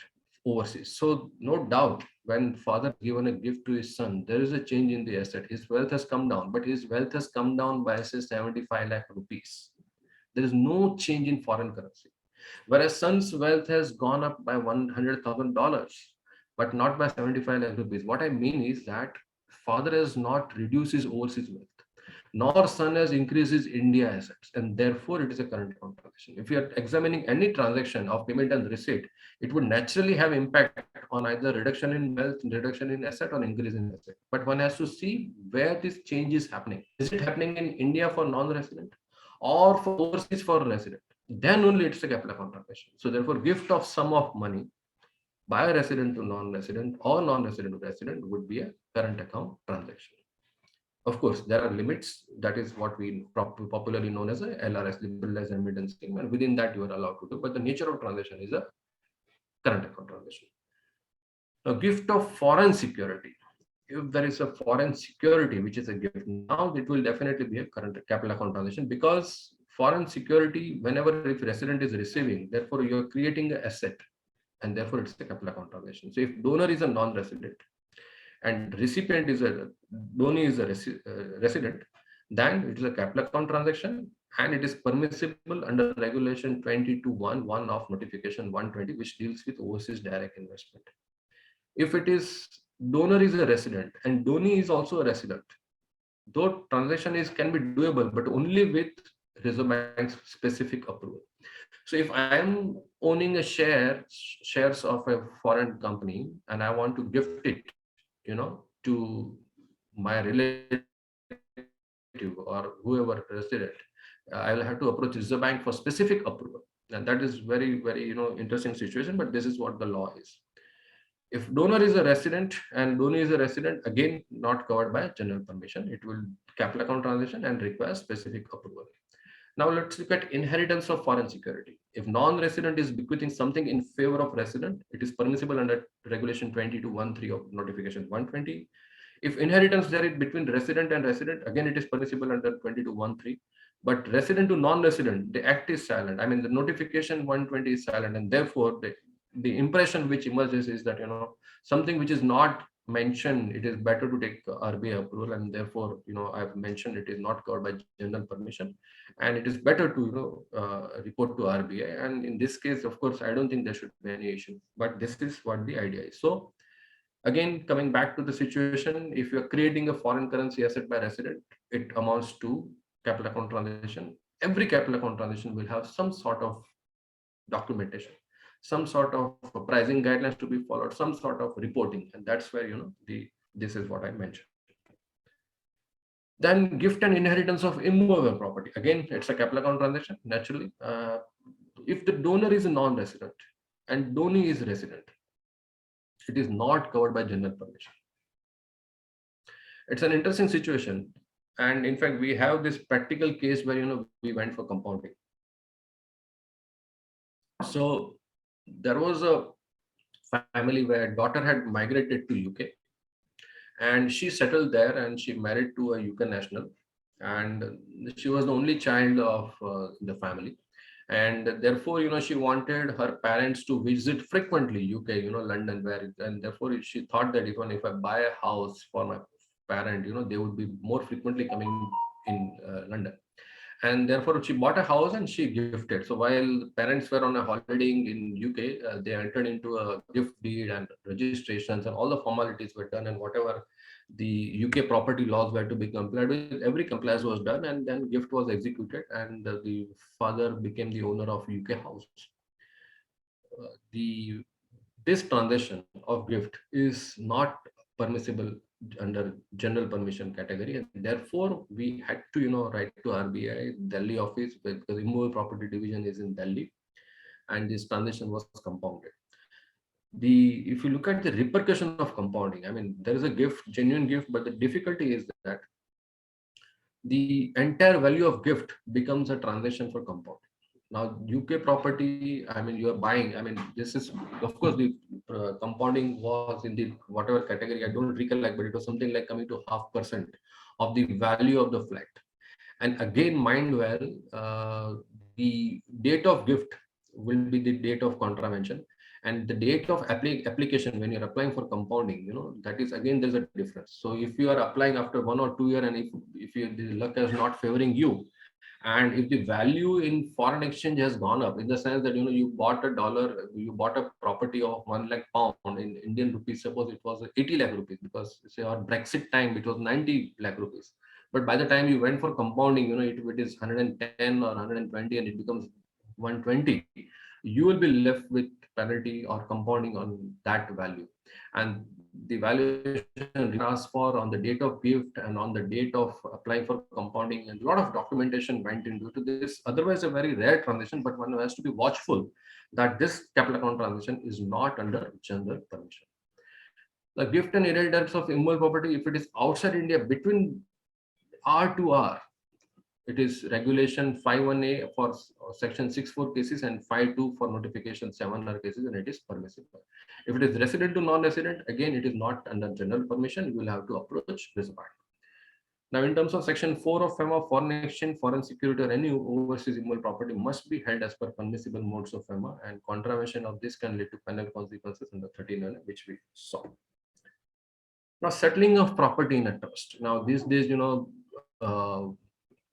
overseas. So no doubt, when father given a gift to his son, there is a change in the asset. His wealth has come down, but his wealth has come down by, say, 75 lakh rupees. There is no change in foreign currency. Whereas son's wealth has gone up by $100,000, but not by 75 lakh rupees. What I mean is that father has not reduced his overseas wealth, nor son has increased his India assets, and therefore it is a current account transaction. If you are examining any transaction of payment and receipt, it would naturally have impact on either reduction in wealth, reduction in asset, or increase in asset. But one has to see where this change is happening. Is it happening in India for non-resident or for overseas for resident? Then only it's a capital account transaction. So therefore, gift of sum of money by a resident to non-resident or non-resident to resident would be a current account transaction. Of course, there are limits. That is what we popularly known as a LRS, liberalized remittance scheme, and within that you are allowed to do. But the nature of transaction is a current account transaction. A gift of foreign security. If there is a foreign security which is a gift, now it will definitely be a current capital account transaction, because foreign security, whenever if resident is receiving, therefore you are creating an asset, and therefore it's a capital account transaction. So if donor is a non-resident and recipient is a donee is a resident, then it is a capital account transaction, and it is permissible under regulation 22(1) of notification 120, which deals with overseas direct investment. If it is donor is a resident and donee is also a resident, though transaction can be doable, but only with Reserve Bank's specific approval. So if I am owning a shares of a foreign company and I want to gift it, to my relative or whoever resident, I will have to approach Reserve Bank for specific approval. And that is very, very, interesting situation, but this is what the law is. If donor is a resident and donee is a resident, again, not covered by general permission, it will capital account transaction and require specific approval. Now let's look at inheritance of foreign security. If non-resident is bequeathing something in favor of resident, it is permissible under regulation 22(1)(3) of notification 120. If inheritance there is between resident and resident, again it is permissible under 22(1)(3). But resident to non-resident, the act is silent. I mean, the notification 120 is silent, and therefore the impression which emerges is that something which is not mentioned, it is better to take RBI approval, and therefore I've mentioned it is not covered by general permission, and it is better to report to RBI. And in this case, of course, I don't think there should be any issue, but this is what the idea is. So again, coming back to the situation, if you're creating a foreign currency asset by resident, it amounts to capital account transaction. Every capital account transaction will have some sort of documentation, some sort of pricing guidelines to be followed, some sort of reporting, and that's where this is what I mentioned. Then gift and inheritance of immovable property. Again, it's a capital account transaction, naturally. If the donor is a non-resident and donee is resident, it is not covered by general permission. It's an interesting situation, and in fact, we have this practical case where we went for compounding. So there was a family where daughter had migrated to UK, and she settled there, and she married to a UK national, and she was the only child of the family, and therefore she wanted her parents to visit frequently UK, London, and therefore she thought that even if I buy a house for my parent, they would be more frequently coming in London. And therefore she bought a house and she gifted. So while parents were on a holiday in UK, they entered into a gift deed and registrations, and all the formalities were done, and whatever the UK property laws were to be complied with, every compliance was done, and then gift was executed, and the father became the owner of UK house. This transaction of gift is not permissible under general permission category, and therefore we had to write to RBI Delhi office, because immovable property division is in Delhi, and this transaction was compounded. If you look at the repercussion of compounding, I mean, there is a gift, genuine gift, but the difficulty is that the entire value of gift becomes a transaction for compounding. Now, UK property, I mean, you are buying, I mean, this is, of course, the compounding was in the whatever category, I don't recollect, but it was something like coming to 0.5% of the value of the flat. And again, mind well, the date of gift will be the date of contravention, and the date of application when you're applying for compounding, that is, again, there's a difference. So if you are applying after 1 or 2 years, and if the luck is not favoring you, and if the value in foreign exchange has gone up, in the sense that you bought you bought a property of 1 lakh pound in Indian rupees, suppose it was 80 lakh rupees, because say our Brexit time it was 90 lakh rupees. But by the time you went for compounding, if it is 110 or 120 and it becomes 120, you will be left with penalty or compounding on that value. And the valuation asked for on the date of gift and on the date of applying for compounding, and a lot of documentation went into this. Otherwise, a very rare transaction, but one has to be watchful that this capital account transaction is not under general permission. The gift and inheritance of immovable property, if it is outside India between R to R, it is regulation 51A for section 64 cases and 52 for notification 7R cases, and it is permissible. If it is resident to non-resident, again, it is not under general permission. You will have to approach this part. Now, in terms of section 4 of FEMA, foreign exchange, foreign security, or any overseas immovable property must be held as per permissible modes of FEMA, and contravention of this can lead to penal consequences under 13, which we saw. Now, settling of property in a trust. Now, these days,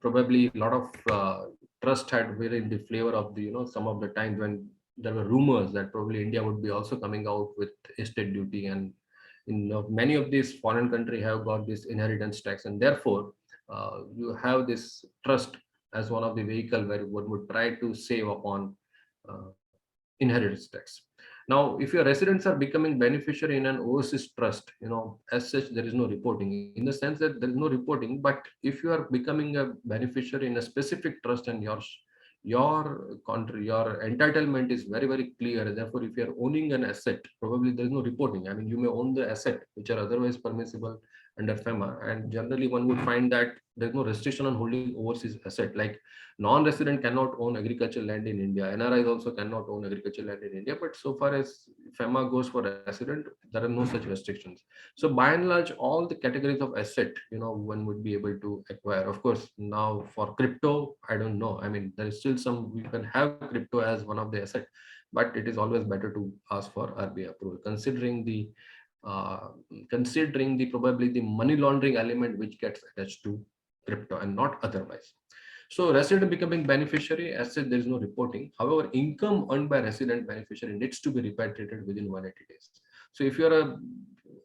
probably a lot of trust had been in the flavor of the, some of the times when there were rumors that probably India would be also coming out with estate duty, and many of these foreign countries have got this inheritance tax, and therefore you have this trust as one of the vehicle where one would try to save upon inheritance tax. Now, if your residents are becoming beneficiary in an overseas trust, as such, there is no reporting, in the sense that there is no reporting. But if you are becoming a beneficiary in a specific trust and your entitlement is very, very clear, therefore, if you are owning an asset, probably there is no reporting. I mean, you may own the asset which are otherwise permissible under FEMA, and generally one would find that there is no restriction on holding overseas asset. Like non-resident cannot own agricultural land in India. NRIs also cannot own agricultural land in India. But so far as FEMA goes for resident, there are no such restrictions. So by and large, all the categories of asset, one would be able to acquire. Of course, now for crypto, I don't know. I mean, there is still you can have crypto as one of the asset, but it is always better to ask for RBI approval, considering the probably the money laundering element which gets attached to crypto and not otherwise. So resident becoming beneficiary, as said, there is no reporting. However, income earned by resident beneficiary needs to be repatriated within 180 days. So if you are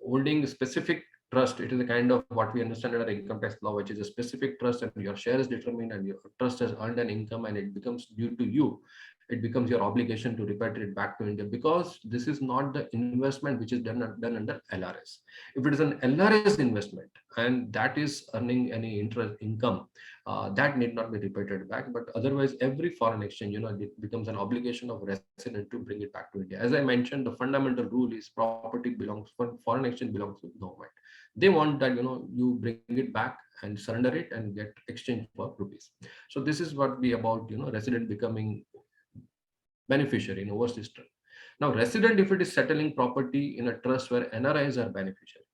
holding a specific trust, it is a kind of what we understand under income tax law, which is a specific trust, and your share is determined, and your trust has earned an income, and it becomes due to you. It becomes your obligation to repatriate back to India, because this is not the investment which is done under LRS. If it is an LRS investment and that is earning any interest income, that need not be repatriated back. But otherwise, every foreign exchange, it becomes an obligation of resident to bring it back to India. As I mentioned, the fundamental rule is property foreign exchange belongs to government. They want that you bring it back and surrender it and get exchange for rupees. So this is what we about resident becoming beneficiary in overseas trust. Now, resident, if it is settling property in a trust where NRIs are beneficiary.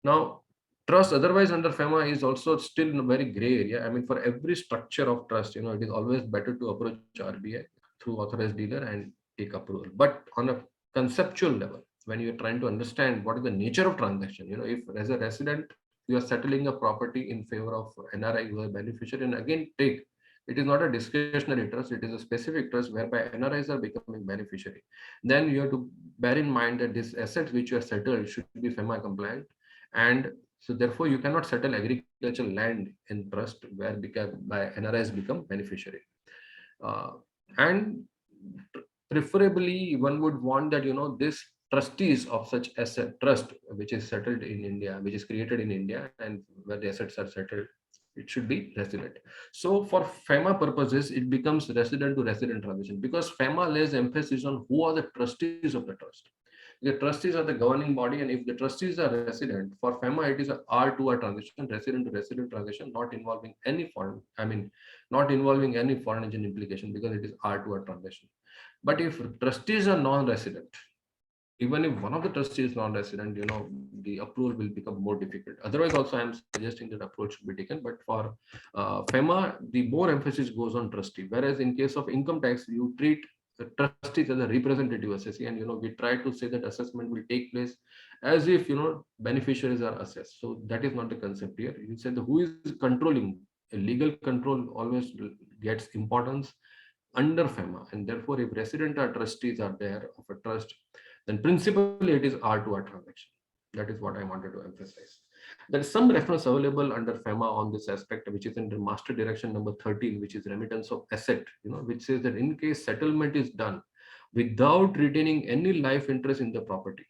Now, trust otherwise under FEMA is also still in a very gray area. I mean, for every structure of trust, it is always better to approach RBI through authorized dealer and take approval. But on a conceptual level, when you're trying to understand what is the nature of transaction, if as a resident, you are settling a property in favor of NRI who are beneficiary, and again, it is not a discretionary trust, it is a specific trust whereby NRIs are becoming beneficiary. Then you have to bear in mind that this assets which you are settled should be FEMA compliant. And so therefore you cannot settle agricultural land in trust where by NRIs become beneficiary. And preferably one would want that, this trustees of such asset trust, which is settled in India, which is created in India, and where the assets are settled, it should be resident. So for FEMA purposes, it becomes resident to resident transition, because FEMA lays emphasis on who are the trustees of the trust. The trustees are the governing body, and if the trustees are resident, for FEMA it is a R2R transition, resident to resident transition, not involving any foreign agent implication, because it is R2R transition. But if trustees are non-resident, even if one of the trustees is non-resident, the approval will become more difficult. Otherwise, also I am suggesting that approach should be taken. But for FEMA, the more emphasis goes on trustee. Whereas in case of income tax, you treat the trustees as a representative assessee, and we try to say that assessment will take place as if beneficiaries are assessed. So that is not the concept here. You said who is controlling. A legal control always gets importance under FEMA, and therefore if resident or trustees are there of a trust, then principally it is R2R transaction. That is what I wanted to emphasize. There is some reference available under Fema on this aspect, which is under Master Direction number 13, which is remittance of asset, which says that in case settlement is done without retaining any life interest in the property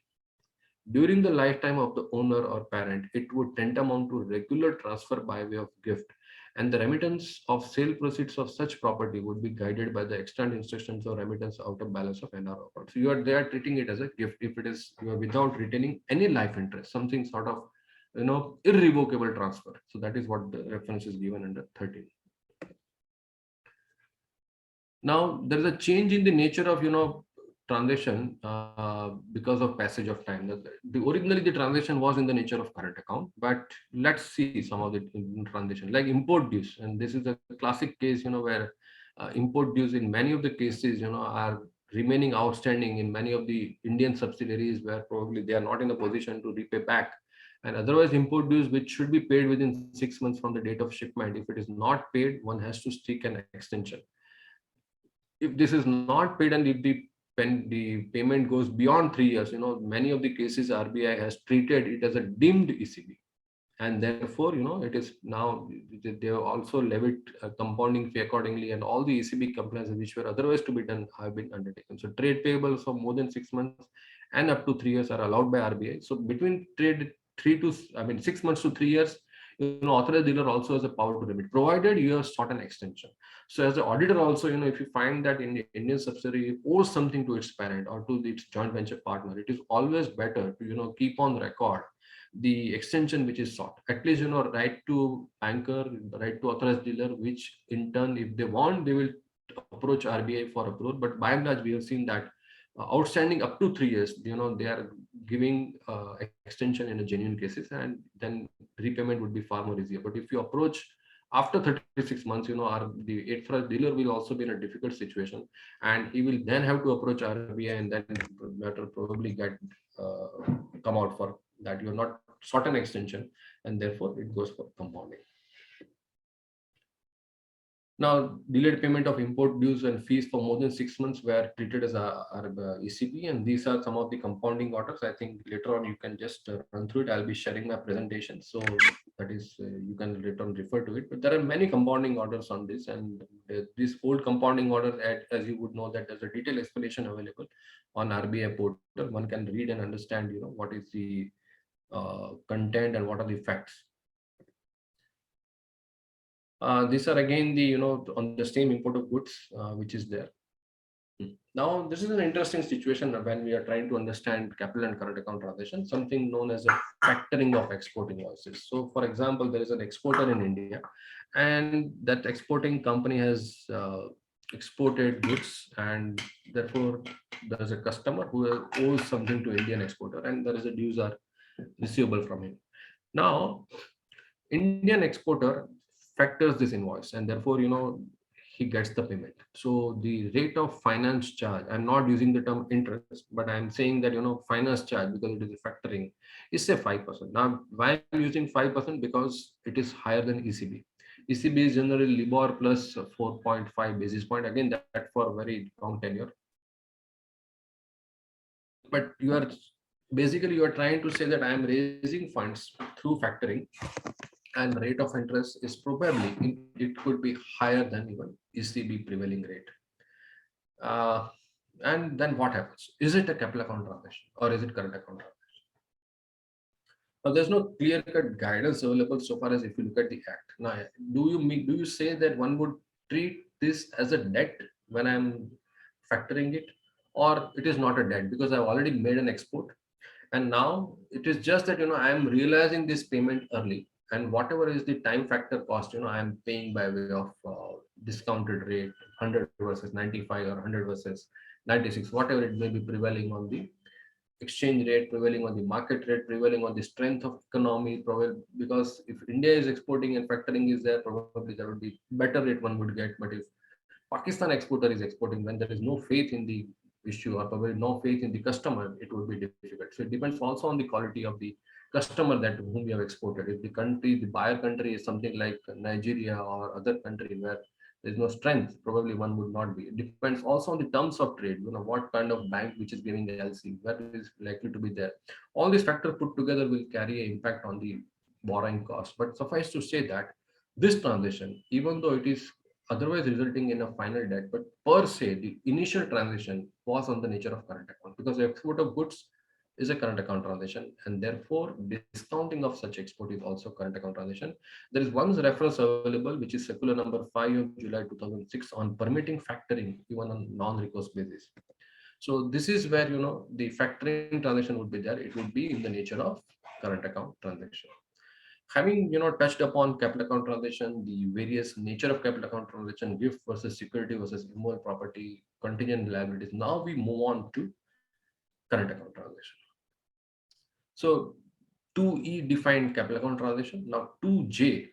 during the lifetime of the owner or parent, it would tantamount to regular transfer by way of gift, and the remittance of sale proceeds of such property would be guided by the extant instructions or remittance out of balance of NRO account. So they are treating it as a gift if it is without retaining any life interest, something sort of irrevocable transfer. So that is what the reference is given under 13. Now there is a change in the nature of transaction because of passage of time. Originally the transaction was in the nature of current account, but let's see some of the transaction like import dues, and this is a classic case where import dues in many of the cases are remaining outstanding in many of the Indian subsidiaries where probably they are not in a position to repay back, and otherwise import dues which should be paid within 6 months from the date of shipment. If it is not paid, one has to seek an extension. If this is not paid and if the payment goes beyond 3 years, many of the cases RBI has treated it as a deemed ECB, and therefore it is now they have also levied a compounding fee accordingly, and all the ECB compliances which were otherwise to be done have been undertaken. So trade payables of more than 6 months and up to 3 years are allowed by RBI. So between 6 months to 3 years, authorized dealer also has a power to remit, provided you have sought an extension. So as the auditor also, if you find that in the Indian subsidiary owes something to its parent or to its joint venture partner, it is always better to keep on record the extension which is sought. At least right to banker, right to authorized dealer, which in turn, if they want, they will approach RBI for approval. But by and large, we have seen that outstanding up to 3 years, they are giving extension in a genuine cases, and then repayment would be far more easier. But if you approach after 36 months, the authorized dealer will also be in a difficult situation, and he will then have to approach RBI, and then matter probably get come out for that you are not sought an extension, and therefore it goes for compounding. Now, delayed payment of import dues and fees for more than 6 months were treated as a ECB, and these are some of the compounding orders. I think later on you can just run through it. I'll be sharing my presentation, so that is you can later on refer to it. But there are many compounding orders on this, and this old compounding order, as you would know, that there's a detailed explanation available on RBI portal. One can read and understand, what is the content and what are the facts. These are again the on the same import of goods which is there. Now this is an interesting situation when we are trying to understand capital and current account transaction, something known as a factoring of export invoices. So for example, there is an exporter in India, and that exporting company has exported goods, and therefore there is a customer who owes something to Indian exporter, and there is a dues are receivable from him. Now Indian exporter factors this invoice, and therefore he gets the payment. So the rate of finance charge, I'm not using the term interest, but I'm saying that finance charge, because it is a factoring, is say 5%. Now why I'm using 5%? Because it is higher than ECB. ECB is generally LIBOR plus 4.5 basis point, again that for very long tenure. But you are trying to say that I am raising funds through factoring, and rate of interest is probably, it could be higher than even ECB prevailing rate. And then what happens? Is it a capital account transaction or is it current account transaction? Now there's no clear-cut guidance available so far as if you look at the act. Now, do you say that one would treat this as a debt when I'm factoring it, or it is not a debt because I've already made an export, and now it is just that I am realizing this payment early, and whatever is the time factor cost, I am paying by way of discounted rate, 100 versus 95 or 100 versus 96, whatever it may be prevailing on the exchange rate, prevailing on the market rate, prevailing on the strength of economy, because if India is exporting and factoring is there, probably there would be better rate one would get. But if Pakistan exporter is exporting, when there is no faith in the issue or probably no faith in the customer, it would be difficult. So it depends also on the quality of the customer that whom we have exported. If the buyer country is something like Nigeria or other country where there is no strength, probably one would not be. It depends also on the terms of trade, what kind of bank which is giving the LC, where is likely to be there. All these factors put together will carry an impact on the borrowing cost. But suffice to say that this transaction, even though it is otherwise resulting in a final debt, but per se, the initial transaction was on the nature of current account, because export of goods is a current account transaction, and therefore discounting of such export is also current account transaction. There is one reference available, which is circular number 5 of July 2006 on permitting factoring even on non-recourse basis. So this is where the factoring transaction would be there. It would be in the nature of current account transaction. Having touched upon capital account transaction, the various nature of capital account transaction, gift versus security versus immovable property, contingent liabilities. Now we move on to current account transaction. So 2E defined capital account transaction. Now 2J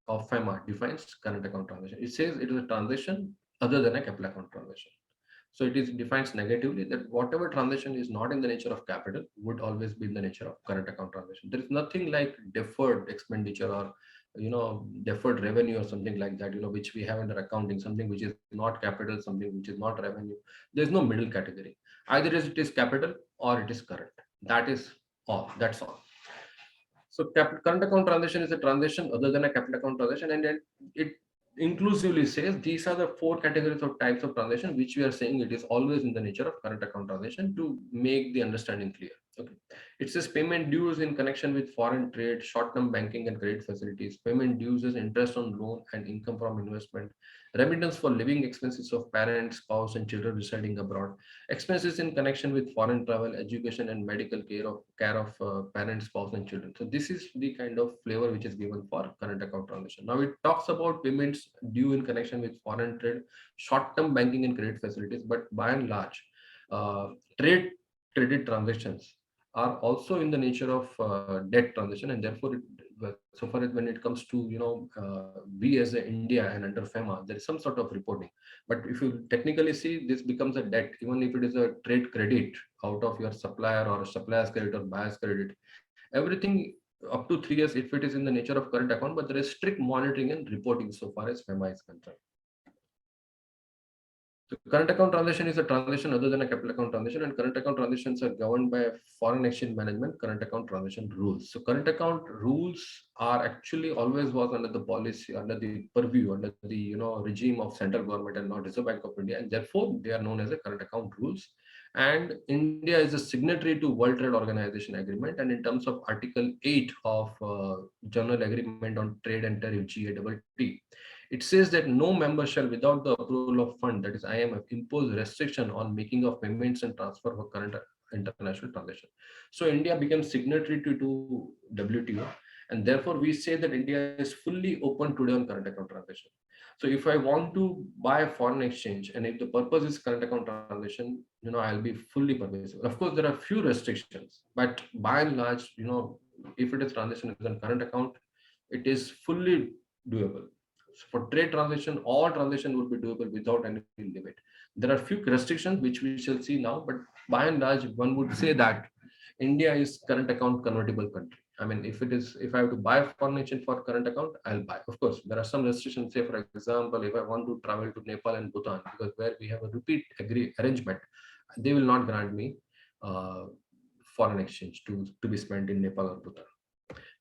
of Fema defines current account transaction. It says it is a transaction other than a capital account transaction. So it is defines negatively that whatever transaction is not in the nature of capital would always be in the nature of current account transaction. There is nothing like deferred expenditure or deferred revenue or something like that, which we have under accounting, something which is not capital, something which is not revenue. There's no middle category. Either it is capital or it is current. That is all. That's all. So current account transaction is a transaction other than a capital account transaction, and then it inclusively says these are the 4 categories of types of transaction which we are saying it is always in the nature of current account transaction to make the understanding clear. Okay, it says payment dues in connection with foreign trade, short-term banking and credit facilities, payment dues as interest on loan and income from investment, remittance for living expenses of parents, spouse and children residing abroad, expenses in connection with foreign travel, education and medical care of parents, spouse and children. So this is the kind of flavor which is given for current account transaction. Now it talks about payments due in connection with foreign trade, short-term banking and credit facilities, but by and large, trade credit transactions are also in the nature of debt transaction, and therefore so far as when it comes to we as a India and under FEMA, there is some sort of reporting. But if you technically see, this becomes a debt, even if it is a trade credit out of your supplier or a supplier's credit or buyer's credit. Everything up to 3 years if it is in the nature of current account, but there is strict monitoring and reporting so far as FEMA is concerned. So current account transaction is a transaction other than a capital account transaction, and current account transactions are governed by foreign exchange management current account transaction rules. So current account rules are actually always was under the policy, under the purview, under the regime of central government and not Reserve Bank of India, and therefore they are known as a current account rules. And India is a signatory to World Trade Organization agreement, and in terms of Article 8 of General Agreement on Trade and Tariff (GATT), it says that no member shall, without the approval of fund, that is IMF, impose restriction on making of payments and transfer for current international transaction. So India became signatory to WTO, and therefore we say that India is fully open today on current account transaction. So if I want to buy a foreign exchange, and if the purpose is current account transaction, I'll be fully permissible. Of course, there are few restrictions, but by and large, if it is transaction is on current account, it is fully doable. So for trade transaction, all transaction would be doable without any limit. There are few restrictions which we shall see now, but by and large, one would say that India is current account convertible country. I mean, if I have to buy foreign exchange for current account, I'll buy. Of course, there are some restrictions. Say, for example, if I want to travel to Nepal and Bhutan, because where we have a repeat arrangement, they will not grant me foreign exchange to be spent in Nepal or Bhutan.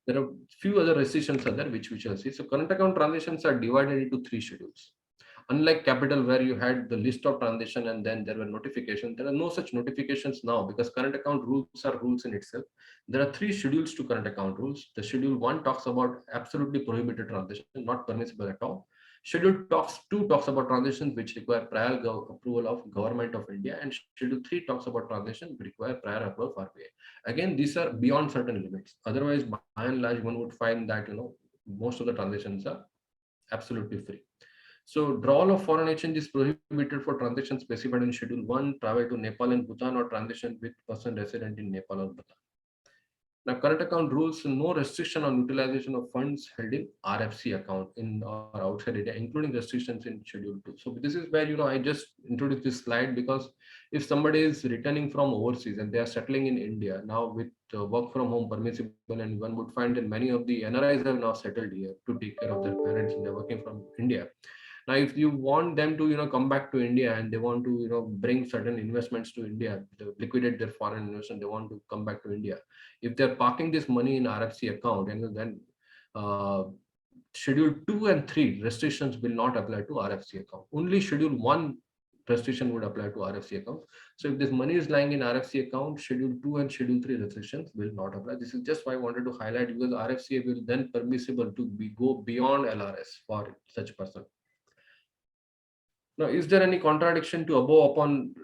There are few other restrictions are there which we shall see. So current account transactions are divided into 3 schedules. Unlike capital, where you had the list of transaction and then there were notifications, there are no such notifications now, because current account rules are rules in itself. There are 3 schedules to current account rules. The schedule 1 talks about absolutely prohibited transaction, not permissible at all. Schedule 2 talks about transactions which require prior approval of Government of India, and Schedule 3 talks about transactions which require prior approval of RBI. Again, these are beyond certain limits. Otherwise, by and large, one would find that most of the transactions are absolutely free. So drawal of foreign exchange is prohibited for transactions specified in Schedule 1, travel to Nepal and Bhutan, or transaction with person resident in Nepal or Bhutan. Now, current account rules, no restriction on utilization of funds held in RFC account in or outside India, including restrictions in Schedule 2. So this is where, I just introduced this slide, because if somebody is returning from overseas and they are settling in India, now with work from home permissible, and one would find that many of the NRIs have now settled here to take care of their parents and they're working from India. Now, if you want them to, come back to India and they want to, bring certain investments to India, liquidate their foreign investment, they want to come back to India. If they're parking this money in RFC account, and then Schedule 2 and 3 restrictions will not apply to RFC account. Only Schedule 1 restriction would apply to RFC account. So if this money is lying in RFC account, Schedule 2 and Schedule 3 restrictions will not apply. This is just why I wanted to highlight, because RFCA will then permissible to go beyond LRS for such person. Now, is there any contradiction to above upon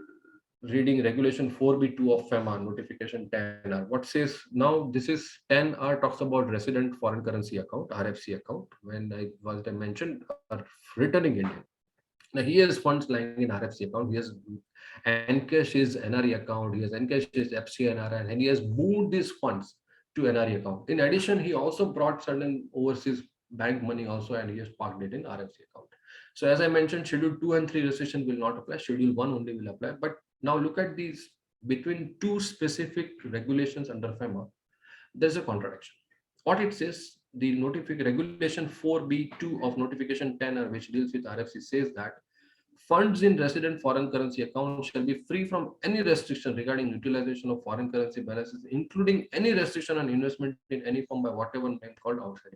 reading regulation 4B2 of Fema notification 10R? What says now? This is 10R talks about resident foreign currency account, RFC account. When I mentioned are returning Indian. Now he has funds lying in RFC account. He has encashed his NRE account. He has encashed his FCNR, and he has moved these funds to NRE account. In addition, he also brought certain overseas bank money also, and he has parked it in RFC account. So as I mentioned, Schedule 2 and 3 restriction will not apply. Schedule 1 only will apply. But now look at these between two specific regulations under FEMA. There's a contradiction. What it says, the regulation 4B2 of notification 10, which deals with RFC, says that funds in resident foreign currency account shall be free from any restriction regarding utilization of foreign currency balances, including any restriction on investment in any form by whatever name called outside.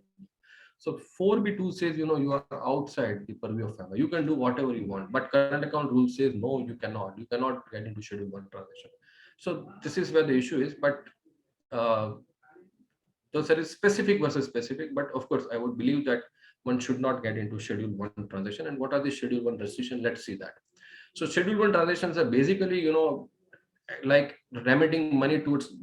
So 4B2 says, you are outside the purview of FEMA. You can do whatever you want, but current account rule says, no, you cannot. You cannot get into Schedule 1 transaction. So this is where the issue is, but so there is specific versus specific, but of course, I would believe that one should not get into Schedule 1 transaction. And what are the Schedule 1 restrictions? Let's see that. So Schedule 1 transactions are basically, like remitting money towards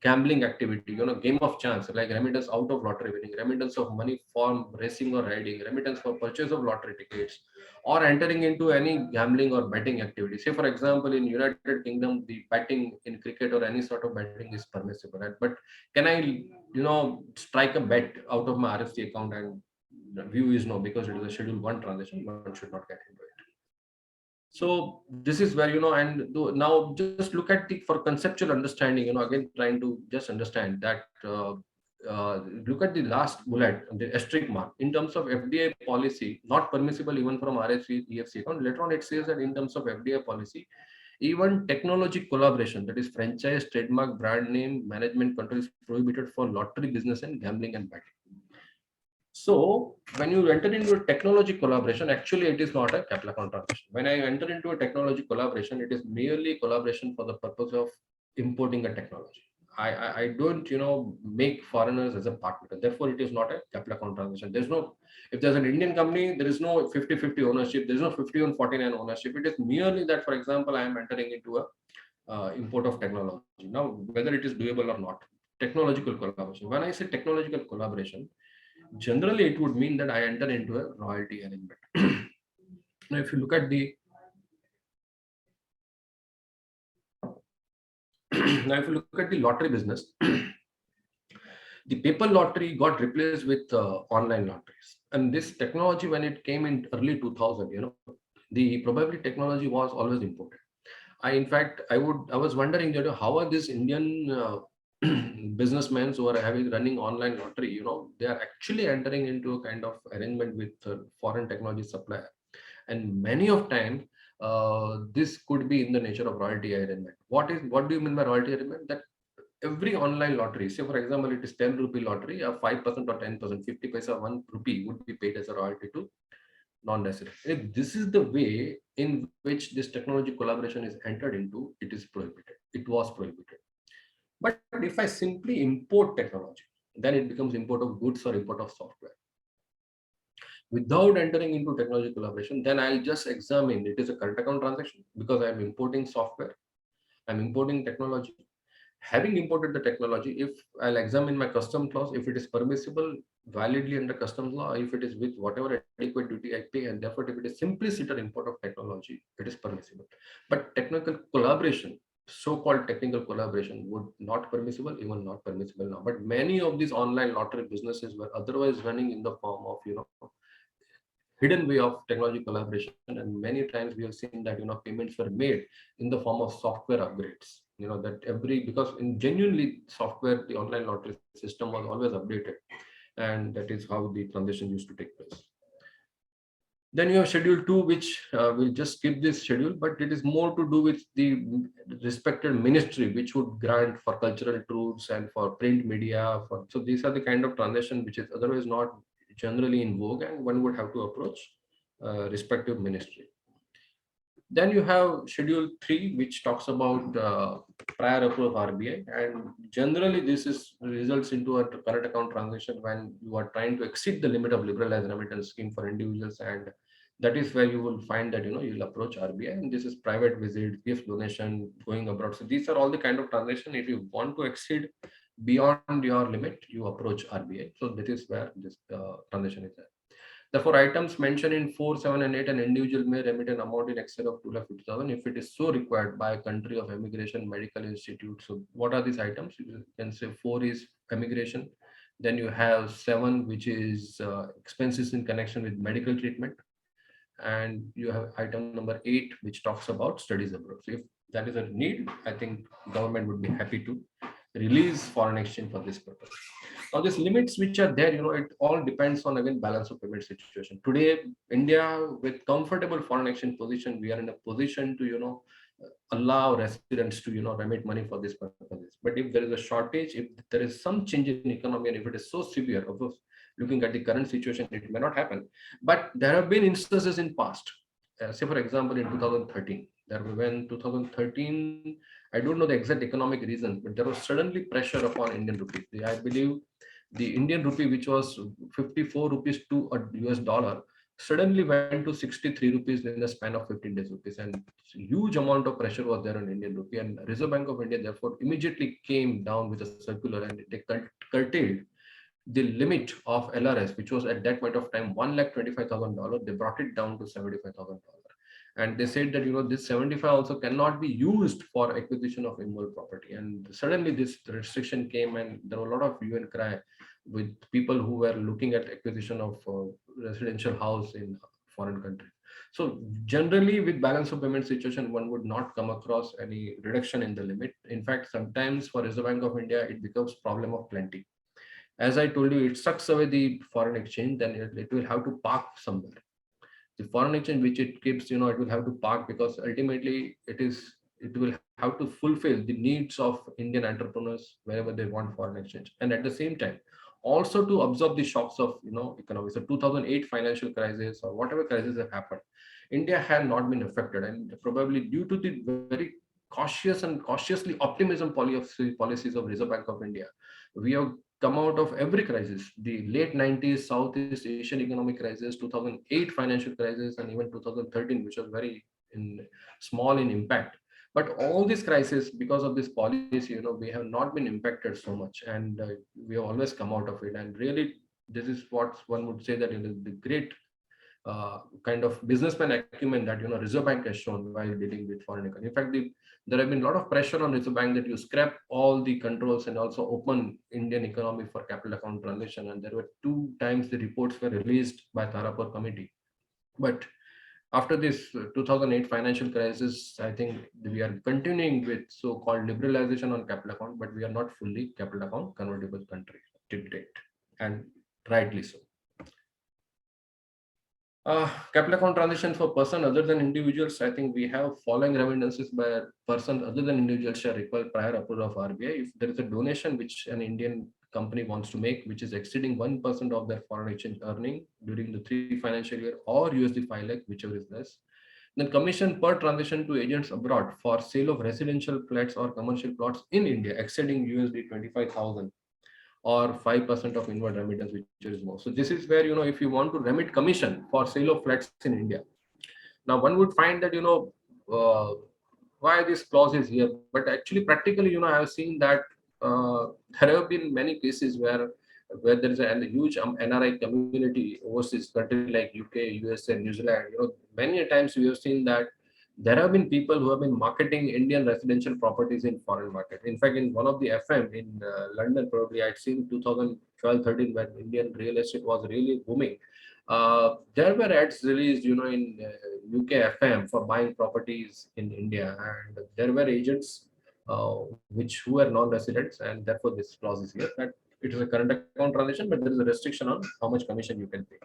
gambling activity, game of chance, like remittance out of lottery winning, remittance of money for racing or riding, remittance for purchase of lottery tickets, or entering into any gambling or betting activity. Say, for example, in United Kingdom, the betting in cricket or any sort of betting is permissible, right? But can I, strike a bet out of my RFC account? And the view is no, because it is a Schedule 1 transaction, one should not get into it. So this is where, and now just look at for conceptual understanding, again, trying to just understand that, look at the last bullet, the asterisk mark, in terms of FDI policy, not permissible even from RFC, EFC account. Later on, it says that in terms of FDI policy, even technology collaboration, that is franchise, trademark, brand name, management control, is prohibited for lottery business and gambling and betting. So when you enter into a technology collaboration, actually it is not a capital account transaction. When I enter into a technology collaboration, it is merely collaboration for the purpose of importing a technology. I don't, make foreigners as a partner. Therefore, it is not a capital account transaction. There's no, if there's an Indian company, there is no 50-50 ownership. There's no 50-49 ownership. It is merely that, for example, I am entering into a import of technology. Now, whether it is doable or not, technological collaboration. When I say technological collaboration, generally it would mean that I enter into a royalty arrangement. Now, if you look at the lottery business, the paper lottery got replaced with online lotteries. And this technology, when it came in early 2000, the probability technology was always imported. In fact, I was wondering, how are these Indian businessmen who are running online lottery, they are actually entering into a kind of arrangement with foreign technology supplier, and many of time this could be in the nature of royalty arrangement. What do you mean by royalty arrangement? That every online lottery, say for example, it is 10 rupee lottery, 5% or 10%, 50 paisa, 1 rupee would be paid as a royalty to non-resident. This is the way in which this technology collaboration is entered into. It is prohibited. It was prohibited. But if I simply import technology, then it becomes import of goods or import of software. Without entering into technology collaboration, then I'll just examine it is a current account transaction because I'm importing software, I'm importing technology. Having imported the technology, if I'll examine my custom clause, if it is permissible validly under customs law, if it is with whatever adequate duty I pay, and therefore if it is simply or import of technology, it is permissible. But technical collaboration, so-called technical collaboration, would not permissible, even not permissible now. But many of these online lottery businesses were otherwise running in the form of, hidden way of technology collaboration, and many times we have seen that payments were made in the form of software upgrades. That because in genuinely software, the online lottery system was always updated, and that is how the transition used to take place. Then you have schedule 2, which will just skip this schedule, but it is more to do with the respected ministry, which would grant for cultural truths and for print media. So these are the kind of transaction which is otherwise not generally in vogue, and one would have to approach respective ministry. Then you have schedule 3, which talks about prior approval of RBI, and generally this is results into a current account transaction when you are trying to exceed the limit of liberalized remittance scheme for individuals, and that is where you will find that you'll approach RBI, and this is private visit, gift, donation, going abroad. So these are all the kind of transaction. If you want to exceed beyond your limit, you approach RBI. So that is where this transaction is there. The 4 items mentioned in 4, 7, and 8, an individual may remit an amount in excess of 2,50,000 if it is so required by a country of emigration medical institute. So what are these items? You can say 4 is emigration. Then you have 7, which is expenses in connection with medical treatment. And you have item number 8, which talks about studies abroad. So if that is a need, I think government would be happy to release foreign exchange for this purpose. Now, these limits which are there, it all depends on again balance of payment situation. Today, India with comfortable foreign exchange position, we are in a position to allow residents to remit money for these purposes. But if there is a shortage, if there is some change in economy, and if it is so severe, of course, looking at the current situation, it may not happen. But there have been instances in past. Say for example, in 2013, when 2013, I don't know the exact economic reasons, but there was suddenly pressure upon Indian rupee. I believe the Indian rupee, which was 54 rupees to a US dollar, suddenly went to 63 rupees in the span of 15 days rupees, and huge amount of pressure was there on Indian rupee, and Reserve Bank of India therefore immediately came down with a circular, and they curtailed the limit of LRS, which was at that point of time $125,000. They brought it down to $75,000, and they said that this 75 also cannot be used for acquisition of immovable property. And suddenly this restriction came, and there were a lot of hue and cry with people who were looking at acquisition of residential house in foreign country. So generally, with balance of payment situation, one would not come across any reduction in the limit. In fact, sometimes for Reserve Bank of India, it becomes problem of plenty. As I told you, it sucks away the foreign exchange, then it will have to park somewhere. The foreign exchange which it keeps, it will have to park, because ultimately it will have to fulfill the needs of Indian entrepreneurs wherever they want foreign exchange, and at the same time also to absorb the shocks of economy. So 2008 financial crisis or whatever crisis have happened, India had not been affected, and probably due to the very cautious and cautiously optimism policies of Reserve Bank of India, we have come out of every crisis. The late 90s Southeast Asian economic crisis, 2008 financial crisis, and even 2013, which was very small in impact. But all these crises, because of this policy, we have not been impacted so much, and we have always come out of it. And really, this is what one would say that it is the great kind of businessman acumen that Reserve Bank has shown while dealing with foreign economy. In fact, there have been a lot of pressure on Reserve Bank that you scrap all the controls and also open Indian economy for capital account transaction. And there were 2 times the reports were released by Tarapur committee. But after this 2008 financial crisis, I think we are continuing with so-called liberalization on capital account, but we are not fully capital account convertible country till date, and rightly so. Capital account transaction for person other than individuals, I think we have following remittances by a person other than individuals shall require prior approval of RBI. If there is a donation which an Indian company wants to make, which is exceeding 1% of their foreign exchange earning during the 3 financial year, or USD 5 lakh, whichever is less, then commission per transaction to agents abroad for sale of residential flats or commercial plots in India exceeding USD 25,000 or 5% of inward remittance, which is more. So this is where, if you want to remit commission for sale of flats in India, now one would find that, why this clause is here. But actually, practically, I have seen that there have been many cases where there is a huge NRI community overseas countries like UK, USA, New Zealand. Many times we have seen that there have been people who have been marketing Indian residential properties in foreign market. In fact, in one of the FM in London, probably I'd seen 2012-13 when Indian real estate was really booming. There were ads released, in UK FM for buying properties in India, and there were agents who were non-residents, and therefore this clause is here that it is a current account transaction, but there is a restriction on how much commission you can pay.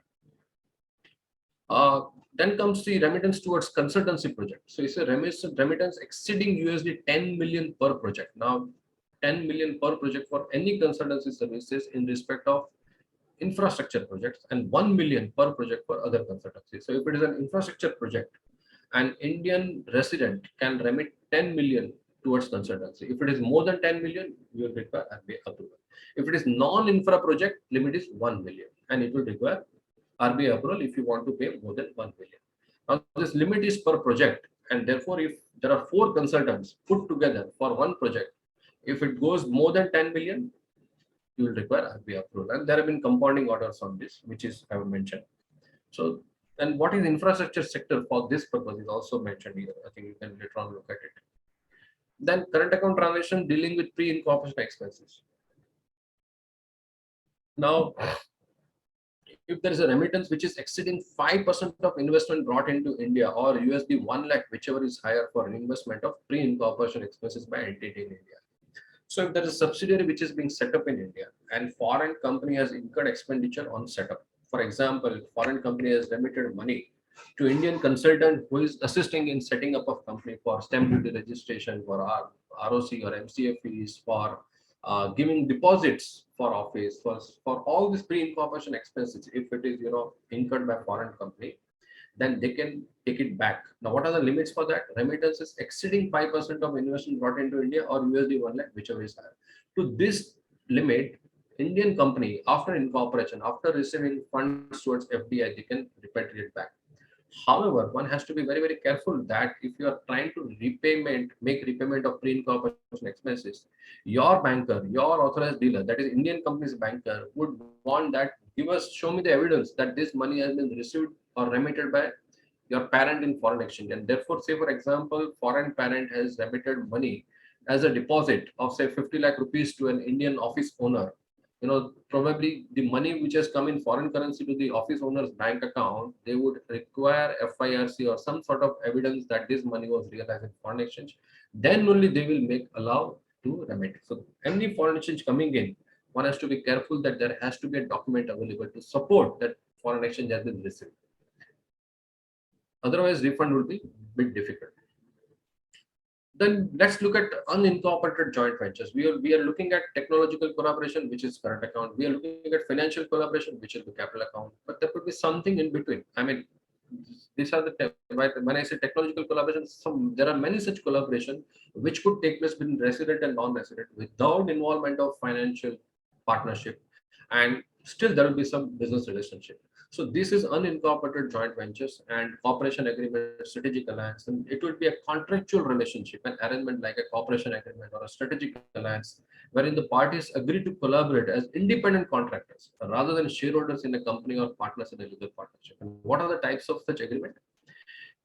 Then comes the remittance towards consultancy project. So it's a remittance exceeding USD 10 million per project. Now, 10 million per project for any consultancy services in respect of infrastructure projects, and 1 million per project for other consultancies. So if it is an infrastructure project, an Indian resident can remit 10 million towards consultancy. If it is more than 10 million, you will require RBI approval. If it is non-infra project, limit is 1 million, and it will require RBI approval if you want to pay more than 1 million. Now, this limit is per project, and therefore, if there are 4 consultants put together for one project, if it goes more than 10 million, you will require RBI approval. And there have been compounding orders on this, which is I have mentioned. So, and what is infrastructure sector for this purpose is also mentioned here. I think you can later on look at it. Then current account transaction dealing with pre-incorporation expenses. Now, if there is a remittance which is exceeding 5% of investment brought into India, or USD 1 lakh, whichever is higher, for an investment of pre-incorporation expenses by entity in India. So if there is a subsidiary which is being set up in India and foreign company has incurred expenditure on setup, for example, foreign company has remitted money to Indian consultant who is assisting in setting up of company for stamp duty registration, for ROC or MCF fees, for giving deposits for office, for all these pre-incorporation expenses, if it is incurred by foreign company, then they can take it back. Now, what are the limits for that? Remittances exceeding 5% of investment brought into India, or USD 1 lakh, whichever is higher. To this limit, Indian company, after incorporation, after receiving funds towards FDI, they can repatriate back. However, one has to be very, very careful that if you are trying to make repayment of pre-incorporation expenses, your banker, your authorized dealer, that is Indian company's banker, would want that, show me the evidence that this money has been received or remitted by your parent in foreign exchange. And therefore, say for example, foreign parent has remitted money as a deposit of say 50 lakh rupees to an Indian office owner. Probably the money which has come in foreign currency to the office owner's bank account, they would require FIRC or some sort of evidence that this money was realized in foreign exchange. Then only they will allow to remit. So any foreign exchange coming in, one has to be careful that there has to be a document available to support that foreign exchange has been received. Otherwise, refund will be a bit difficult. Then let's look at unincorporated joint ventures. We are looking at technological collaboration, which is current account. We are looking at financial collaboration, which is the capital account. But there could be something in between. I mean, these are when I say technological collaboration, there are many such collaboration which could take place between resident and non-resident without involvement of financial partnership, and still there will be some business relationship. So this is unincorporated joint ventures and cooperation agreement, strategic alliance, and it would be a contractual relationship, an arrangement like a cooperation agreement or a strategic alliance, wherein the parties agree to collaborate as independent contractors rather than shareholders in a company or partners in a legal partnership. And what are the types of such agreement?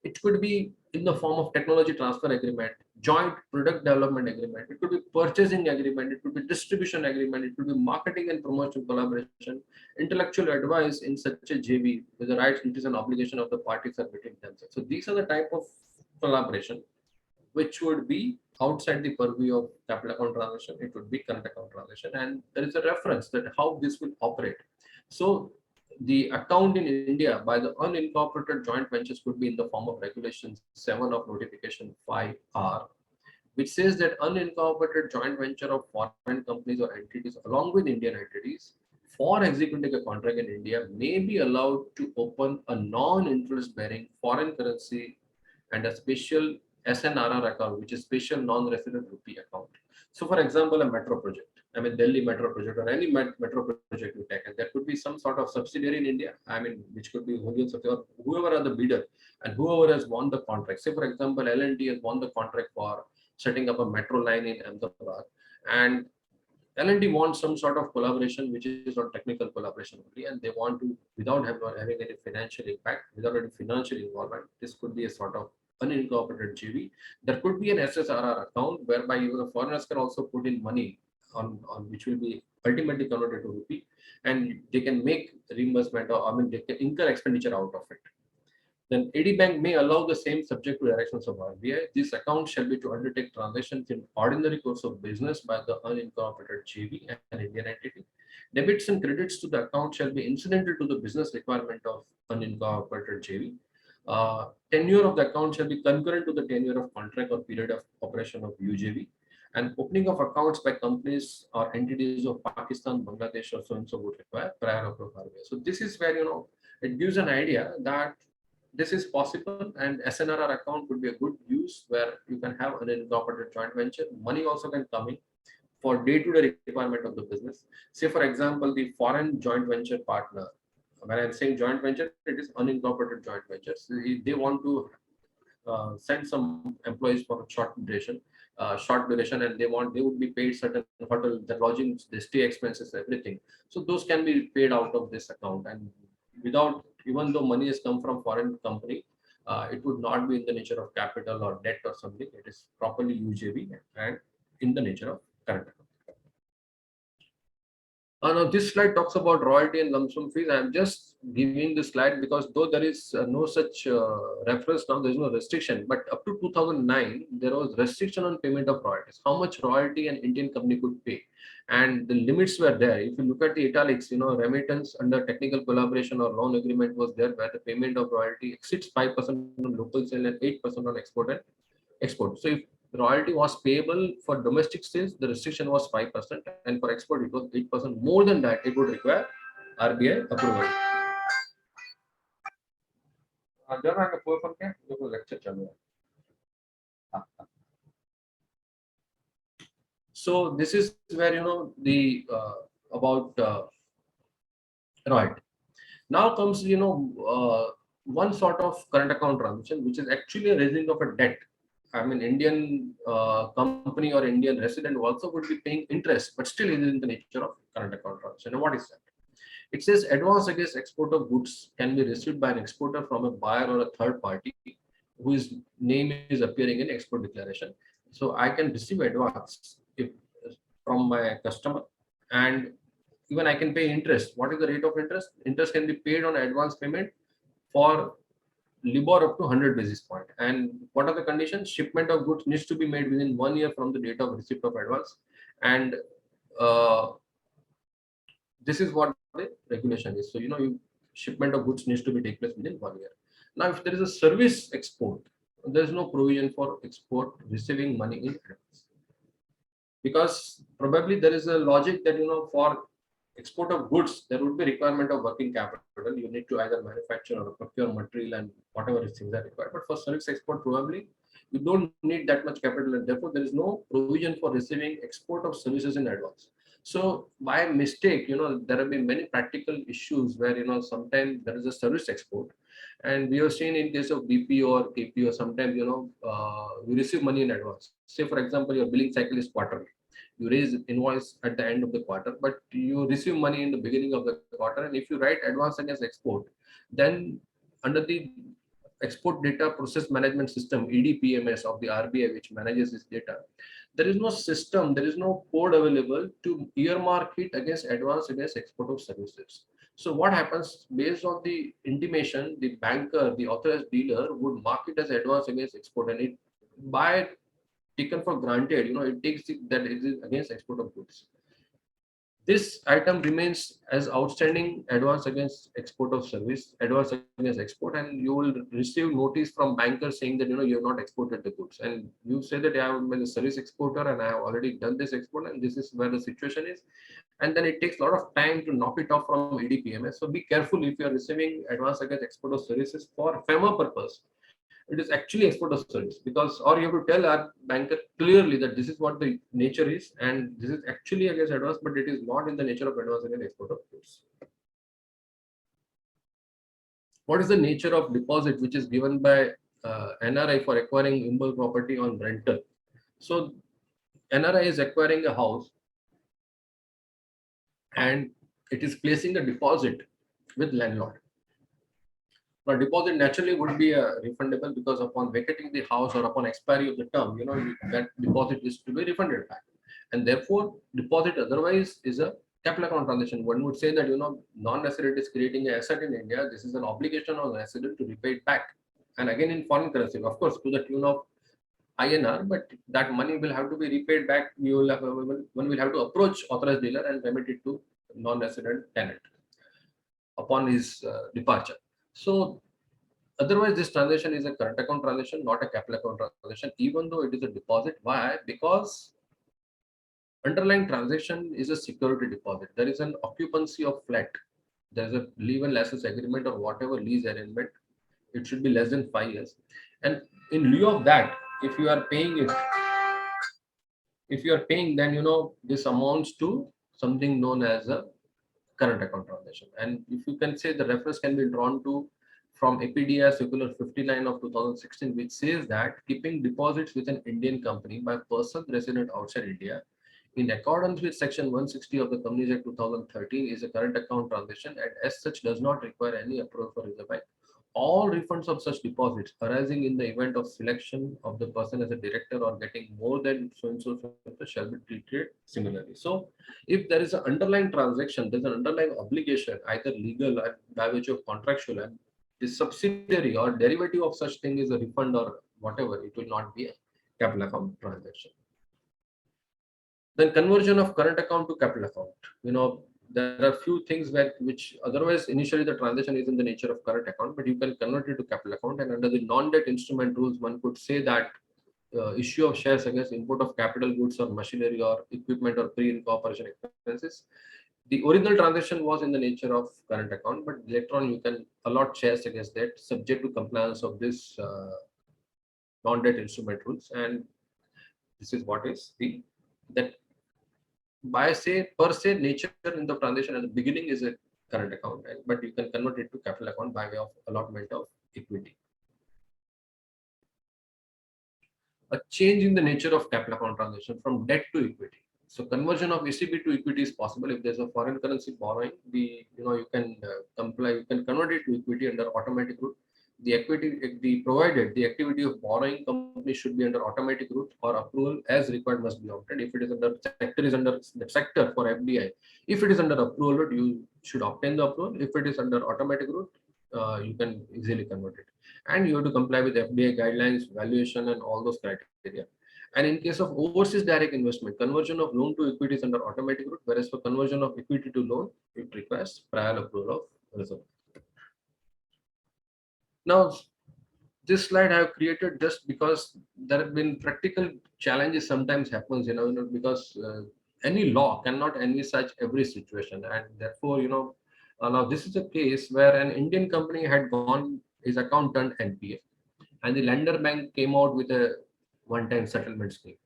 It could be in the form of technology transfer agreement, joint product development agreement, it could be purchasing agreement, it could be distribution agreement, it could be marketing and promotion collaboration, intellectual advice in such a JV, with the rights, duties, and obligation of the parties are between themselves. So these are the type of collaboration which would be outside the purview of capital account transaction. It would be current account transaction, and there is a reference that how this will operate. So the account in India by the unincorporated joint ventures could be in the form of Regulation 7 of Notification 5R, which says that unincorporated joint venture of foreign companies or entities along with Indian entities for executing a contract in India may be allowed to open a non-interest bearing foreign currency and a special SNRR account, which is special non-resident rupee account. So for example, a metro project, I mean Delhi metro project or any metro project you take, and there could be some sort of subsidiary in India, I mean, which could be whoever are the bidder and whoever has won the contract. Say for example, L&T has won the contract for setting up a metro line in Ahmedabad, and L&T wants some sort of collaboration which is on technical collaboration only, and they want to, without having any financial impact, without any financial involvement, this could be a sort of unincorporated JV. There could be an SSRR account whereby even the foreigners can also put in money on which will be ultimately converted to rupee, and they can make reimbursement, or I mean they can incur expenditure out of it. Then AD Bank may allow the same subject to directions of RBI. This account shall be to undertake transactions in ordinary course of business by the unincorporated JV and Indian entity, Debits and credits to the account shall be incidental to the business requirement of unincorporated JV. Tenure of the account shall be concurrent to the tenure of contract or period of operation of UJV. And opening of accounts by companies or entities of Pakistan, Bangladesh, or so and so would require prior approval of RBI. So this is where it gives an idea that this is possible, and SNRR account would be a good use where you can have an unincorporated joint venture. Money also can come in for day-to-day requirement of the business. Say, for example, the foreign joint venture partner. When I'm saying joint venture, it is unincorporated joint ventures. They want to send some employees for a short duration, and they would be paid certain hotel, the lodging, the stay expenses, everything. So those can be paid out of this account, and without, even though money has come from foreign company, it would not be in the nature of capital or debt or something. It is properly UJV and in the nature of current account. Now this slide talks about royalty and lump sum fees. I am just giving this slide because though there is no such reference now, there is no restriction. But up to 2009, there was restriction on payment of royalties. How much royalty an Indian company could pay, and the limits were there. If you look at the italics, remittance under technical collaboration or loan agreement was there, where the payment of royalty exceeds 5% on local sale and 8% on export and export. So if royalty was payable for domestic sales, the restriction was 5%, and for export it was 8%. More than that, it would require RBI approval. So this is where the about royalty. Now comes one sort of current account transaction, which is actually a raising of a debt. I mean, Indian company or Indian resident also would be paying interest, but still it is in the nature of current account transaction. And what is that? It says advance against export of goods can be received by an exporter from a buyer or a third party whose name is appearing in export declaration. So I can receive advance from my customer, and even I can pay interest. What is the rate of interest? Interest can be paid on advance payment for LIBOR up to 100 basis point. And what are the conditions? Shipment of goods needs to be made within 1 year from the date of receipt of advance. And this is what the regulation is. So, shipment of goods needs to be take place within 1 year. Now, if there is a service export, there is no provision for export receiving money in advance. Because probably there is a logic that, for export of goods, there would be requirement of working capital. You need to either manufacture or procure material and whatever things are required. But for service export, probably you don't need that much capital, and therefore there is no provision for receiving export of services in advance. So by mistake, there have been many practical issues where sometimes there is a service export, and we have seen in case of BPO or KPO, sometimes you receive money in advance. Say for example, your billing cycle is quarterly. You raise invoice at the end of the quarter, but you receive money in the beginning of the quarter. And if you write advance against export, then under the export data process management system, EDPMS of the RBI, which manages this data, there is no system, there is no code available to earmark it against advance against export of services. So what happens, based on the intimation, the banker, the authorized dealer would mark it as advance against export, and it by taken for granted, it takes it that it is against export of goods. This item remains as outstanding advance against export of service, advance against export, and you will receive notice from bankers saying that you have not exported the goods, and you say that I am a service exporter and I have already done this export, and this is where the situation is, and then it takes a lot of time to knock it off from EDPMS. So be careful if you are receiving advance against export of services for Fema purpose. It is actually export of service, because or you have to tell our banker clearly that this is what the nature is, and this is actually against advance, but it is not in the nature of advance against export of goods. What is the nature of deposit which is given by NRI for acquiring immovable property on rental? So NRI is acquiring a house and it is placing a deposit with landlord. Now, deposit naturally would be refundable, because upon vacating the house or upon expiry of the term, that deposit is to be refunded back, and therefore deposit otherwise is a capital account transaction. One would say that non-resident is creating an asset in India. This is an obligation on resident to repay it back, and again in foreign currency, of course, to the tune of INR, but that money will have to be repaid back. One will have to approach authorized dealer and remit it to non-resident tenant upon his departure. So otherwise, this transaction is a current account transaction, not a capital account transaction, even though it is a deposit. Why? Because underlying transaction is a security deposit. There is an occupancy of flat. There's a leave and license agreement or whatever lease arrangement. It should be less than 5 years. And in lieu of that, if you are paying it, if you are paying, then this amounts to something known as a current account transaction. And if you can say, the reference can be drawn to from APDI Circular 59 of 2016, which says that keeping deposits with an Indian company by person resident outside India in accordance with Section 160 of the Companies Act 2013 is a current account transaction, and as such does not require any approval for Reserve Bank. All refunds of such deposits arising in the event of selection of the person as a director or getting more than so and so shall be treated similarly. So, if there is an underlying transaction, there's an underlying obligation, either legal or by virtue of contractual, and the subsidiary or derivative of such thing is a refund or whatever, it will not be a capital account transaction. Then conversion of current account to capital account. There are few things which otherwise initially the transaction is in the nature of current account, but you can convert it to capital account. And under the non-debt instrument rules, one could say that issue of shares against import of capital goods or machinery or equipment or pre-incorporation expenses. The original transaction was in the nature of current account, but later on you can allot shares against that subject to compliance of this non-debt instrument rules. And this is what is that by per se nature in the transaction at the beginning is a current account, but you can convert it to capital account by way of allotment of equity. A change in the nature of capital account transaction from debt to equity. So conversion of ECB to equity is possible if there's a foreign currency borrowing. You can comply. You can convert it to equity under automatic route. The provided the activity of borrowing company should be under automatic route or approval as required must be obtained. If it is under the sector for FDI, if it is under approval route, you should obtain the approval. If it is under automatic route, you can easily convert it. And you have to comply with FDI guidelines, valuation, and all those criteria. And in case of overseas direct investment, conversion of loan to equity is under automatic route, whereas for conversion of equity to loan, it requires prior approval of Reserve. Now, this slide I have created just because there have been practical challenges sometimes happens, because any law cannot envisage every situation. And therefore, now this is a case where an Indian company had gone, his account turned NPA, and the lender bank came out with a one-time settlement scheme.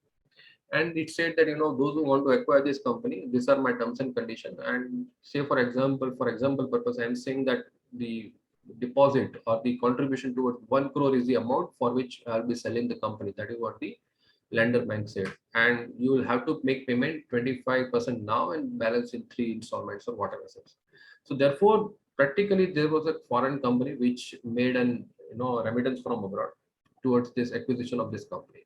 And it said that, those who want to acquire this company, these are my terms and conditions. And say, for example purpose, I am saying that the deposit or the contribution towards 1 crore is the amount for which I'll be selling the company. That is what the lender bank said. And you will have to make payment 25% now and balance in 3 installments or whatever. So therefore, practically there was a foreign company which made an remittance from abroad towards this acquisition of this company.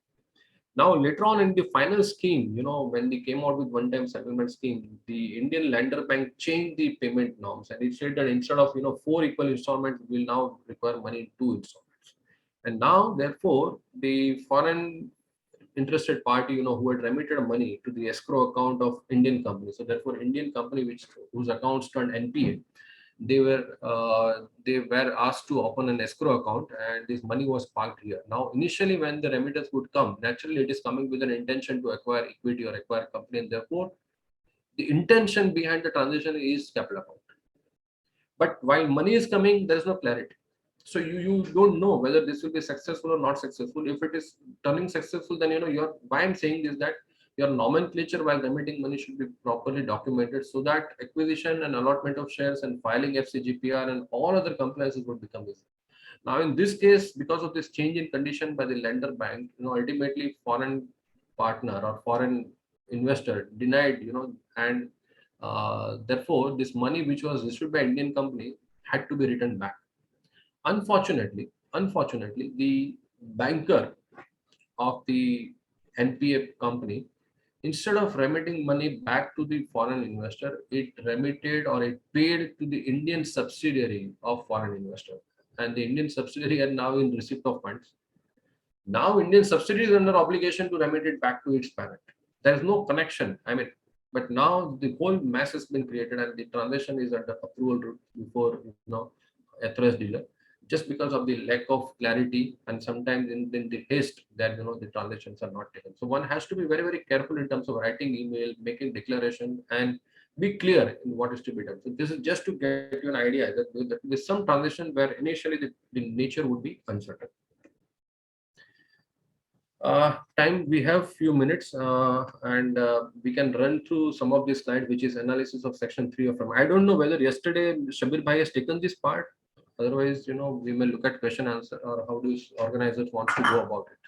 Now, later on in the final scheme, when they came out with one-time settlement scheme, the Indian lender bank changed the payment norms, and it said that instead of 4 equal installments, will now require money in 2 installments. And now, therefore, the foreign interested party, who had remitted money to the escrow account of Indian company. So therefore, Indian company whose accounts turned NPA, they were asked to open an escrow account, and this money was parked here. Now, initially, when the remittance would come, naturally it is coming with an intention to acquire equity or acquire company, and therefore the intention behind the transaction is capital account. But while money is coming, there is no clarity. So you don't know whether this will be successful or not successful. If it is turning successful, then why I'm saying is that your nomenclature while remitting money should be properly documented, so that acquisition and allotment of shares and filing FCGPR and all other compliances would become easy. Now, in this case, because of this change in condition by the lender bank, ultimately foreign partner or foreign investor denied, and therefore this money which was issued by Indian company had to be returned back. Unfortunately, the banker of the NPA company, instead of remitting money back to the foreign investor, it remitted or it paid to the Indian subsidiary of foreign investor. And the Indian subsidiary are now in receipt of funds. Now Indian subsidiary is under obligation to remit it back to its parent. There is no connection. I mean, But now the whole mess has been created and the transaction is under approval route before authorized dealer, just because of the lack of clarity and sometimes in the haste that the transactions are not taken. So one has to be very, very careful in terms of writing email, making declaration, and be clear in what is to be done. So this is just to get you an idea that with some transition where initially the nature would be uncertain. Time, we have few minutes and we can run through some of this slide, which is analysis of section 3 of Fema. I don't know whether yesterday Shabir Bhai has taken this part. Otherwise, we may look at question answer, or how do organizers want to go about it.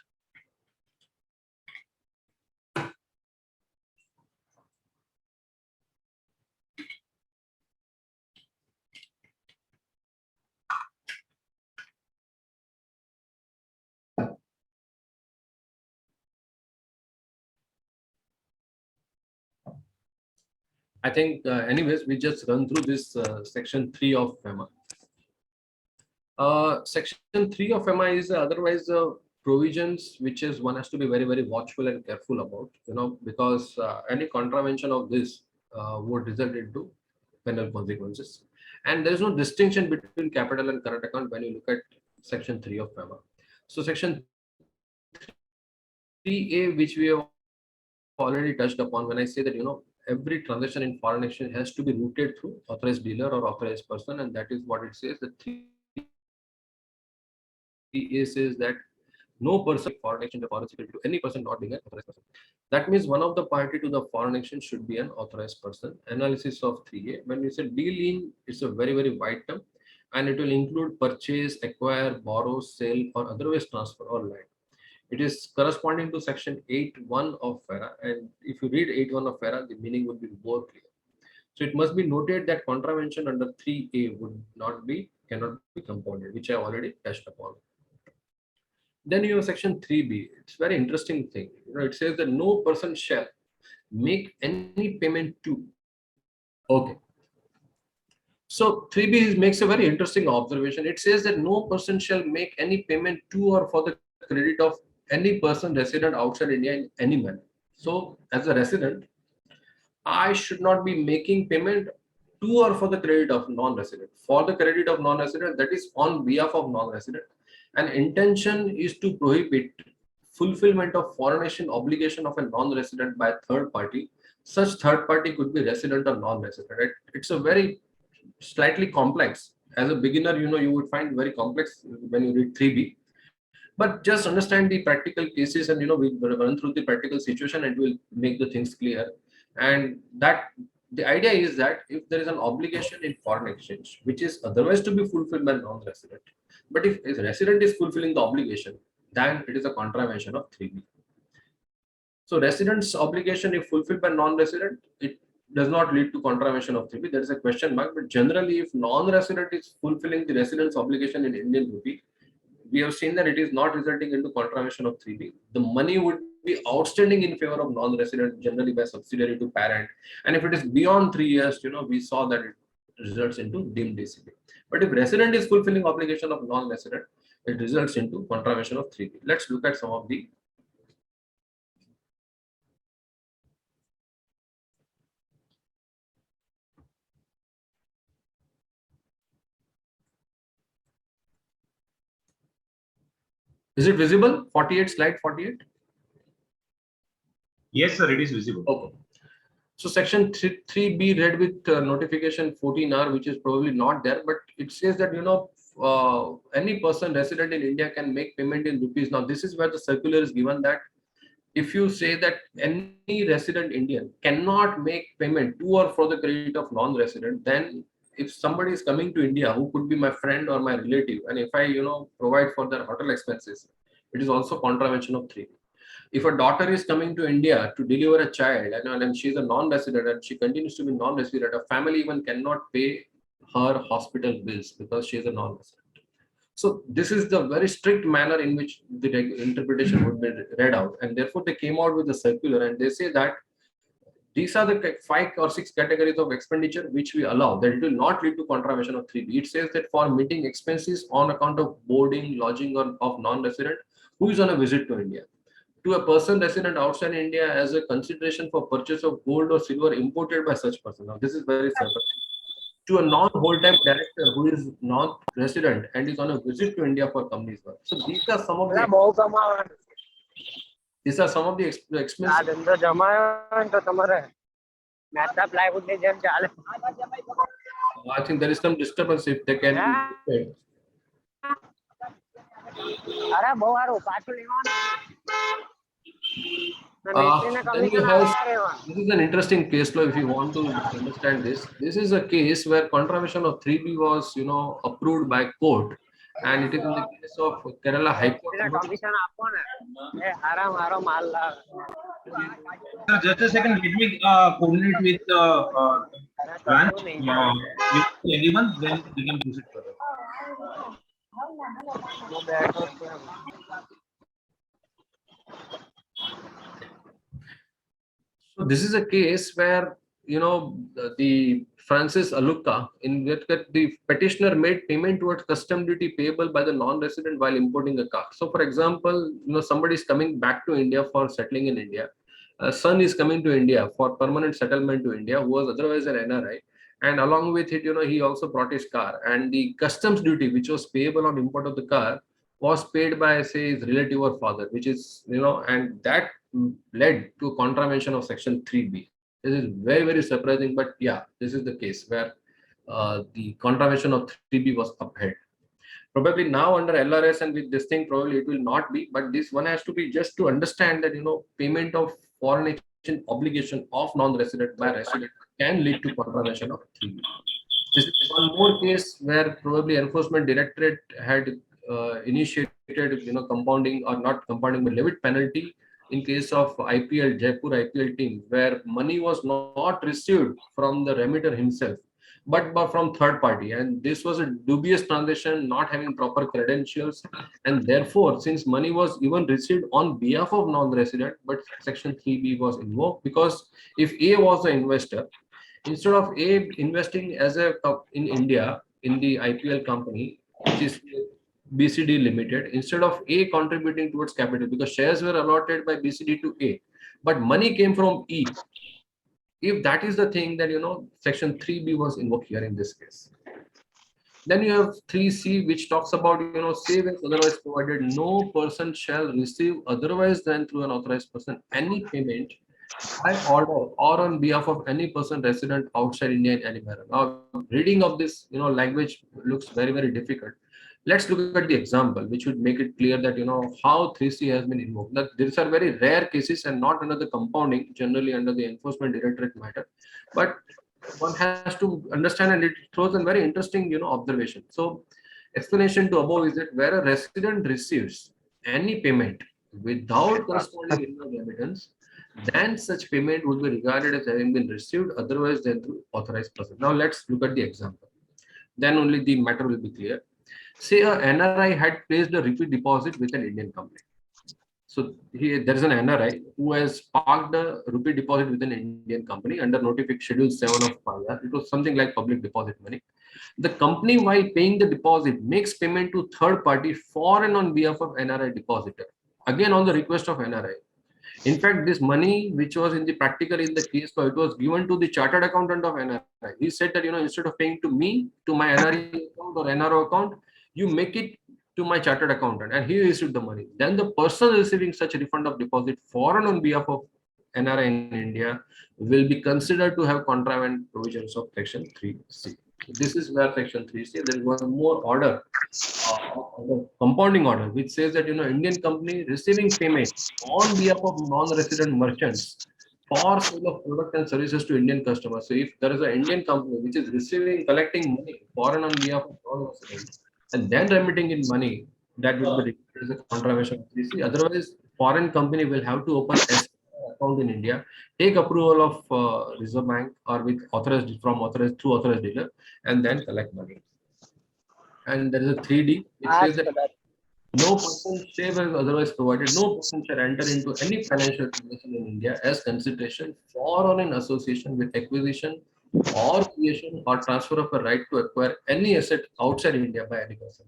I think, anyways, we just run through this section 3 of Fema. Section 3 of Fema is otherwise provisions which is one has to be very, very watchful and careful about, because any contravention of this would result into penal consequences. And there is no distinction between capital and current account when you look at section 3 of Fema. So section 3A, which we have already touched upon, when I say that every transaction in foreign exchange has to be routed through authorized dealer or authorized person, and that is what it says. The 3A says that no person foreign exchange or foreign security to any person not being an authorized person. That means one of the party to the foreign exchange should be an authorized person. Analysis of 3A. When we say deal in, it's a very, very wide term, and it will include purchase, acquire, borrow, sell, or otherwise transfer or lend. It is corresponding to section 8.1 of FERA, and if you read 8.1 of FERA, the meaning would be more clear. So it must be noted that contravention under 3A cannot be compounded, which I already touched upon. Then you have section 3B. It's very interesting thing. It says that no person shall make any payment to. Okay. So 3B makes a very interesting observation. It says that no person shall make any payment to or for the credit of any person resident outside India in any manner. So as a resident, I should not be making payment to or for the credit of non-resident. For the credit of non-resident, that is on behalf of non-resident. And intention is to prohibit fulfillment of foreign exchange obligation of a non-resident by a third party. Such third party could be resident or non-resident. It's a very slightly complex. As a beginner, you would find very complex when you read 3B. But just understand the practical cases, and we run through the practical situation and we'll make the things clear. And that the idea is that if there is an obligation in foreign exchange, which is otherwise to be fulfilled by non-resident, but if a resident is fulfilling the obligation, then it is a contravention of 3B. So resident's obligation, if fulfilled by non-resident, it does not lead to contravention of 3B. There is a question mark, but generally, if non-resident is fulfilling the resident's obligation in Indian rupee, we have seen that it is not resulting into contravention of 3B. The money would be outstanding in favor of non-resident, generally by subsidiary to parent. And if it is beyond 3 years, we saw that it results into deemed DCB. But if resident is fulfilling obligation of non-resident, it results into contravention of 3B. Let's look at some of the. Is it visible? 48, slide 48.
Yes, sir, it is visible.
Okay. So section 3B read with notification 14R, which is probably not there, but it says that, any person resident in India can make payment in rupees. Now, this is where the circular is given that if you say that any resident Indian cannot make payment to or for the credit of non-resident, then if somebody is coming to India who could be my friend or my relative, and if I, provide for their hotel expenses, it is also contravention of 3B. If a daughter is coming to India to deliver a child and she's a non-resident and she continues to be non-resident, a family even cannot pay her hospital bills because she is a non-resident. So this is the very strict manner in which the interpretation would be read out, and therefore they came out with a circular and they say that these are the 5 or 6 categories of expenditure which we allow, that it will not lead to contravention of 3B. It says that for meeting expenses on account of boarding, lodging of non-resident who is on a visit to India, to a person resident outside India as a consideration for purchase of gold or silver imported by such person. Now, this is very surprising. To a non-whole-time director who is not resident and is on a visit to India for company's work. So these are some of the expenses. I think there is some disturbance if they can be. This is an interesting case law if you want to understand this. This is a case where contravention of 3B was, approved by court, and it is in the case of Kerala High Court.
Sir, just a second. Let me coordinate with branch. With everyone, then we can proceed further.
So this is a case where the Francis Aluka, in that the petitioner made payment towards custom duty payable by the non-resident while importing a car. So, for example, somebody is coming back to India for settling in India. A son is coming to India for permanent settlement to India, who was otherwise an NRI, and along with it, he also brought his car, and the customs duty which was payable on import of the car was paid by, say, his relative or father, which is and that led to contravention of section 3B. This is very, very surprising, but yeah, this is the case where the contravention of 3B was upheld. Probably now under LRS and with this thing, probably it will not be, but this one has to be just to understand that payment of foreign exchange obligation of non-resident by resident can lead to contravention of 3B. This is one more case where probably Enforcement Directorate had initiated compounding, or not compounding, but levied penalty in case of IPL, Jaipur IPL team, where money was not received from the remitter himself, but from third party. And this was a dubious transaction, not having proper credentials. And therefore, since money was even received on behalf of non-resident, but section 3B was invoked, because if A was the investor, instead of A investing in India in the IPL company, which is BCD Limited, instead of A contributing towards capital, because shares were allotted by BCD to A, but money came from E. If that is the thing, then section 3B was invoked here in this case. Then you have 3C, which talks about save as otherwise provided, no person shall receive otherwise than through an authorized person any payment by order or on behalf of any person resident outside India in any manner. Now, reading of this language looks very, very difficult. Let's look at the example, which would make it clear that how 3C has been invoked. That these are very rare cases and not under the compounding, generally under the Enforcement Directorate matter. But one has to understand, and it throws a very interesting observation. So, explanation to above is that where a resident receives any payment without corresponding inward remittance, then such payment would be regarded as having been received otherwise than through authorized person. Now let's look at the example. Then only the matter will be clear. Say a NRI had placed a repeat deposit with an Indian company. So there is an NRI who has parked a rupee deposit with an Indian company under notification schedule 7 of FIR. It was something like public deposit money. The company, while paying the deposit, makes payment to third party for and on behalf of NRI depositor, again on the request of NRI. In fact, this money, which was in the practical in the case, it was given to the chartered accountant of NRI. He said that instead of paying to me, to my NRI account or NRO account, you make it to my chartered accountant, and he received the money. Then the person receiving such a refund of deposit for and on behalf of NRI in India will be considered to have contravened provisions of section 3C. This is where section 3C, there is one more order, compounding order, which says that Indian company receiving payment on behalf of non-resident merchants for sale of product and services to Indian customers. So if there is an Indian company which is collecting money for and on behalf of non-residents, and then remitting in money, that will be regarded as a contravention of 3C. Otherwise, foreign company will have to open an account in India, take approval of Reserve Bank or with through authorized dealer, and then collect money. And there is a 3D, which says that no person shall otherwise provided, no person shall enter into any financial transaction in India as consideration for or in association with acquisition or creation or transfer of a right to acquire any asset outside India by any person.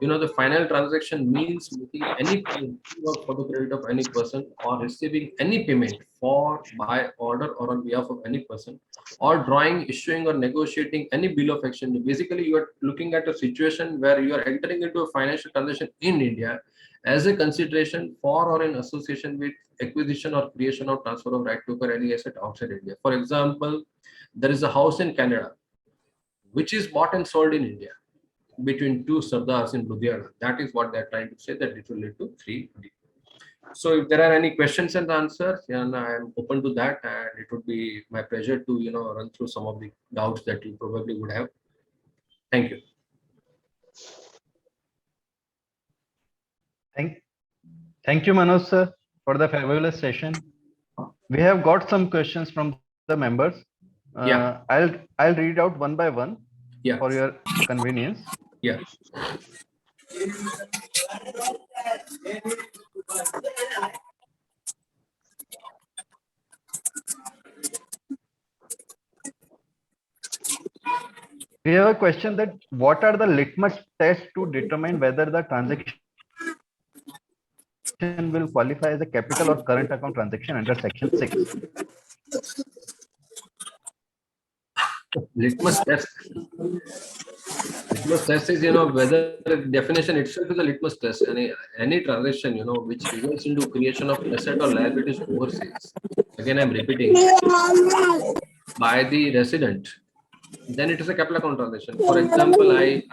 the final transaction means making any payment for the credit of any person, or receiving any payment for, by order or on behalf of any person, or drawing, issuing, or negotiating any bill of exchange. Basically, you are looking at a situation where you are entering into a financial transaction in India as a consideration for or in association with acquisition or creation or transfer of right to acquire any asset outside India. For example, there is a house in Canada which is bought and sold in India between two Sardars in Ludhiana. That is what they're trying to say, that it will lead to 3D. So if there are any questions and answers, and I am open to that, and it would be my pleasure to run through some of the doubts that you probably would have. Thank you.
Thank you, Manoj sir, for the fabulous session. We have got some questions from the members.
Yeah.
I'll read out one by one
Yeah.
for your convenience.
Yeah.
We have a question that what are the litmus tests to determine whether the transaction will qualify as a capital or current account transaction under section 6?
Litmus test. Litmus test is, whether the definition itself is a litmus test. Any transaction, which results into creation of asset or liabilities overseas. Again, I'm repeating, by the resident, then it is a capital account transaction. For example, I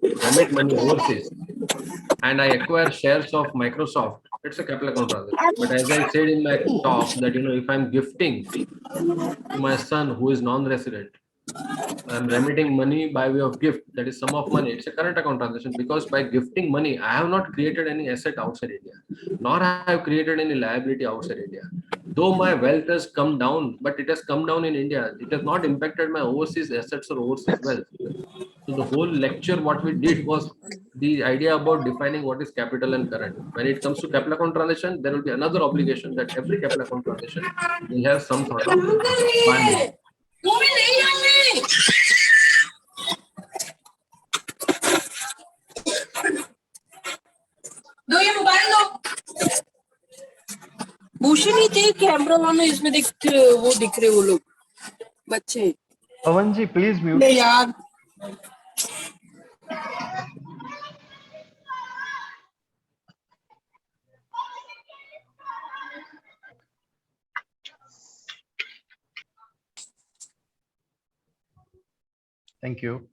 remit money overseas and I acquire shares of Microsoft. It's a capital account transaction. But as I said in my talk, that if I'm gifting to my son who is non-resident, I'm remitting money by way of gift, that is sum of money. It's a current account transaction, because by gifting money, I have not created any asset outside India, nor I have created any liability outside India. Though my wealth has come down, but it has come down in India. It has not impacted my overseas assets or overseas wealth. So the whole lecture, what we did was the idea about defining what is capital and current. When it comes to capital account transaction, there will be another obligation that every capital account transaction will have some sort of binding.
दो ये mobile दो भूषण ही थे camera वाले इसमें दिख रहे वो लोग बच्चे
Pawan ji, please mute.
नहीं यार
Thank you.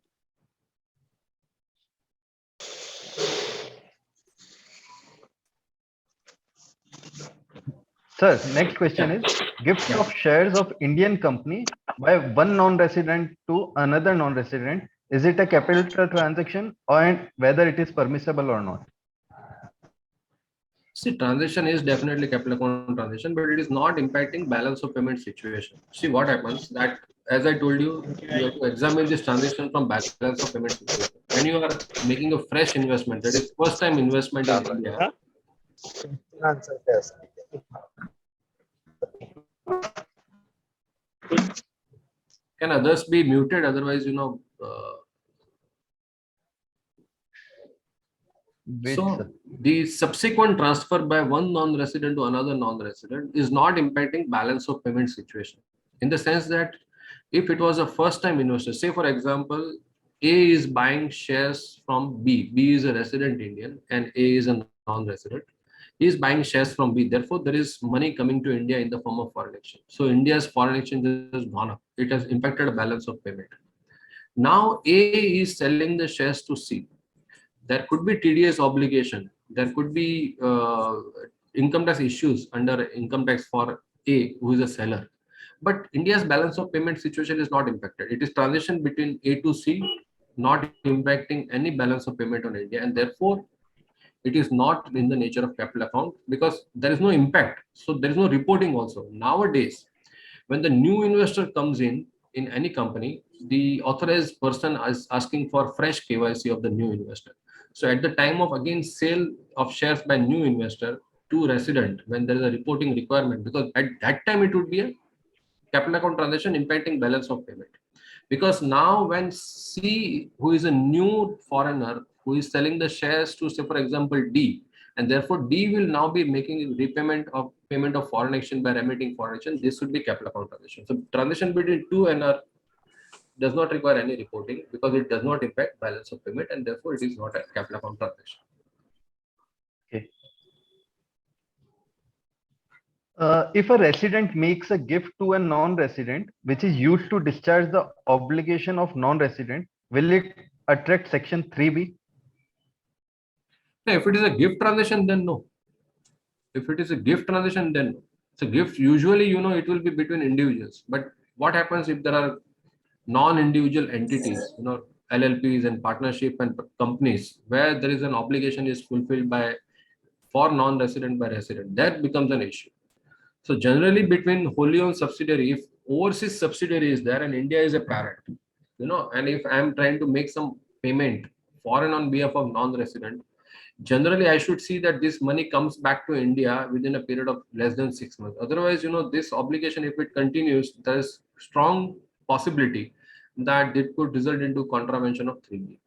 Sir, next question is gift of shares of Indian company by one non-resident to another non-resident. Is it a capital transaction, and whether it is permissible or not?
See, transaction is definitely capital account transaction, but it is not impacting balance of payment situation. See what happens, that as I told you, you have to examine this transaction from balance of payment situation. When you are making a fresh investment, that is first time investment in India. Can others be muted? Otherwise, so the subsequent transfer by one non-resident to another non-resident is not impacting balance of payment situation, in the sense that if it was a first time investor, say for example, A is buying shares from B. B is a resident Indian and A is a non-resident. He is buying shares from B. Therefore, there is money coming to India in the form of foreign exchange. So India's foreign exchange has gone up. It has impacted the balance of payment. Now A is selling the shares to C. There could be TDS obligation. There could be income tax issues under income tax for A, who is a seller. But India's balance of payment situation is not impacted. It is transition between A to C, not impacting any balance of payment on India, and therefore it is not in the nature of capital account, because there is no impact. So there is no reporting also. Nowadays, when the new investor comes in any company, the authorized person is asking for fresh KYC of the new investor. So at the time of again sale of shares by new investor to resident, when there is a reporting requirement, because at that time it would be a capital account transaction impacting balance of payment. Because now when C, who is a new foreigner who is selling the shares to, say, for example, D, and therefore D will now be making payment of foreign exchange by remitting foreign exchange. This would be capital account transaction. So transaction between two NR does not require any reporting because it does not impact balance of payment, and therefore it is not a capital account transaction.
Okay. If a resident makes a gift to a non-resident, which is used to discharge the obligation of non-resident, will it attract section 3B?
Now, if it is a gift transaction, then no. If it is a gift transaction, then no. So gift, usually, it will be between individuals. But what happens if there are non-individual entities, LLPs and partnership and companies, where there is an obligation is fulfilled for non-resident by resident? That becomes an issue. So generally between wholly owned subsidiary, if overseas subsidiary is there and India is a parent, and if I am trying to make some payment foreign on behalf of non-resident, generally I should see that this money comes back to India within a period of less than 6 months. Otherwise, this obligation, if it continues, there is strong possibility that it could result into contravention of 3B.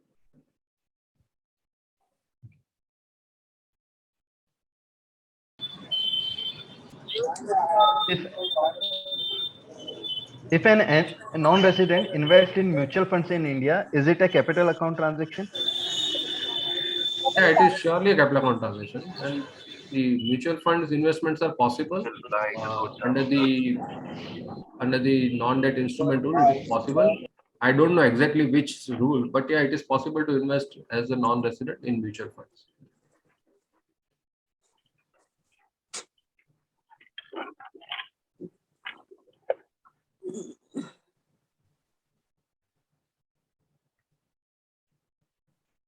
If a non-resident invests in mutual funds in India, is it a capital account transaction?
Yeah, it is surely a capital account transaction, and the mutual funds investments are possible under the non-debt instrument rule. It is possible. I don't know exactly which rule, but yeah, it is possible to invest as a non-resident in mutual funds.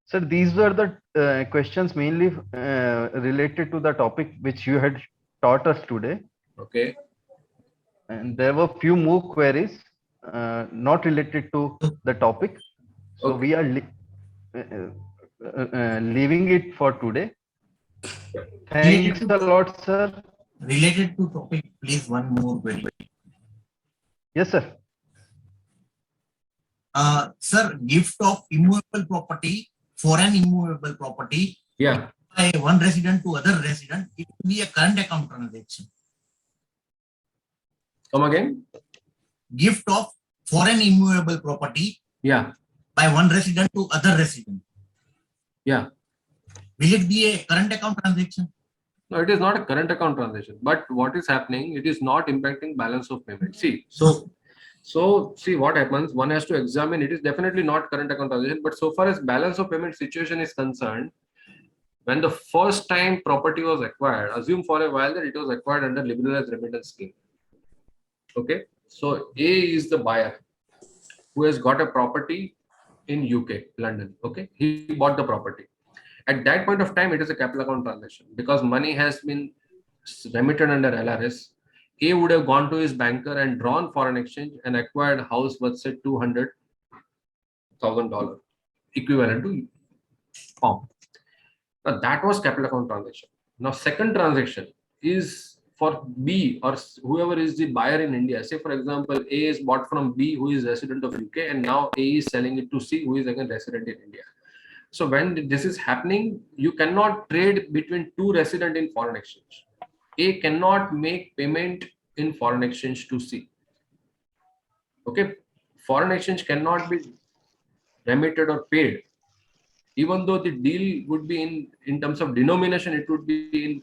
Sir, these were the questions mainly related to the topic which you had taught us today.
Okay.
And there were few more queries not related to the topic. So
Okay.
we are leaving it for today. Thanks a lot, sir.
Related to topic, please one more query.
Yes, sir.
Sir, gift of immovable property, foreign immovable property,
Yeah.
by one resident to other resident, it will be a current account transaction.
Come again?
Gift of foreign immovable property,
Yeah.
by one resident to other resident.
Yeah.
Will it be a current account transaction?
No, it is not a current account transaction. But what is happening? It is not impacting balance of payment. See, so see what happens. One has to examine. It is definitely not current account transaction. But so far as balance of payment situation is concerned, when the first time property was acquired, assume for a while that it was acquired under liberalized remittance scheme. Okay, so A is the buyer who has got a property in UK, London. Okay, he bought the property. At that point of time, it is a capital account transaction because money has been remitted under LRS. A would have gone to his banker and drawn foreign exchange and acquired a house worth say $200,000 equivalent to pound. Now that was capital account transaction. Now second transaction is for B or whoever is the buyer in India. Say for example, A is bought from B who is resident of UK and now A is selling it to C who is again resident in India. So when this is happening, you cannot trade between two resident in foreign exchange. A cannot make payment in foreign exchange to C. Okay, foreign exchange cannot be remitted or paid. Even though the deal would be in terms of denomination, it would be in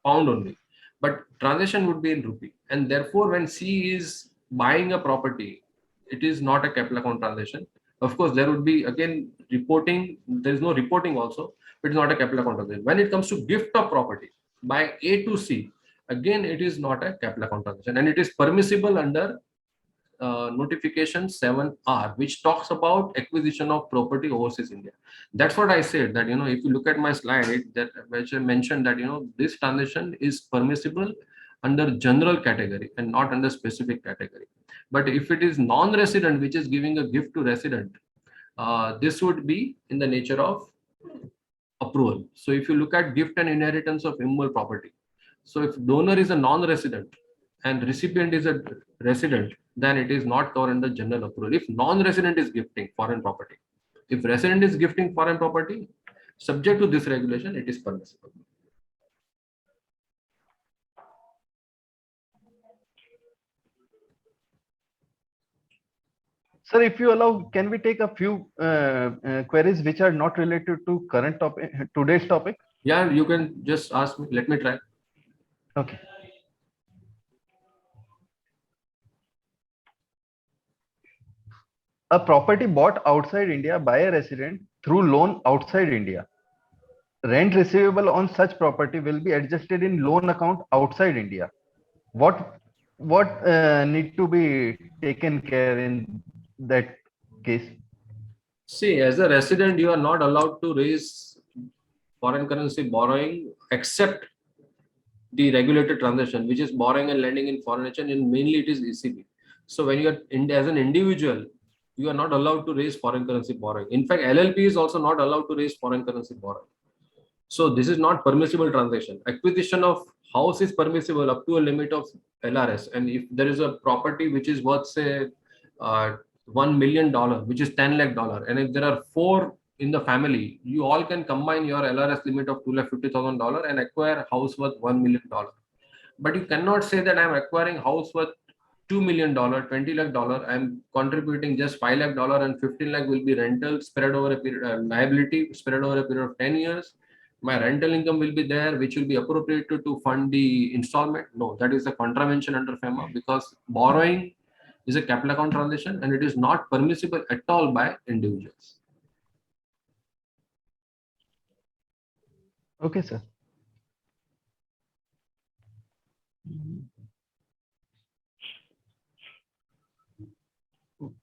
pound only, but transaction would be in rupee. And therefore, when C is buying a property, it is not a capital account transaction. Of course, there would be again reporting. There is no reporting also, but it's not a capital account transaction. When it comes to gift of property by A to C, again it is not a capital account transaction, and it is permissible under notification 7R, which talks about acquisition of property overseas India. That's what I said, that if you look at my slide, that which I mentioned that this transaction is permissible under general category and not under specific category. But if it is non-resident which is giving a gift to resident, this would be in the nature of approval. So if you look at gift and inheritance of immovable property, so if donor is a non-resident and recipient is a resident, then it is not covered under general approval. If non-resident is gifting foreign property, If resident is gifting foreign property, subject to this regulation, it is permissible.
Sir, if you allow, can we take a few queries which are not related to current topic, today's topic?
Yeah, you can just ask me. Let me try.
Okay. A property bought outside India by a resident through loan outside India. Rent receivable on such property will be adjusted in loan account outside India. What need to be taken care in that case?
See, as a resident, you are not allowed to raise foreign currency borrowing except the regulated transaction, which is borrowing and lending in foreign exchange, and mainly it is ECB. So when you are as an individual, you are not allowed to raise foreign currency borrowing. In fact, LLP is also not allowed to raise foreign currency borrowing. So this is not permissible transaction. Acquisition of house is permissible up to a limit of LRS. And if there is a property which is worth, say, $1 million, which is $10 lakh, and if there are 4 in the family, you all can combine your LRS limit of $250,000 and acquire house worth $1 million. But you cannot say that I'm acquiring house worth $2 million, $20 lakh, I'm contributing just $5 lakh, and 15 lakh will be rental spread over a period, liability spread over a period of 10 years. My rental income will be there, which will be appropriated to fund the installment. No, that is a contravention under Fema, because borrowing is a capital account transaction and it is not permissible at all by individuals.
Okay, sir.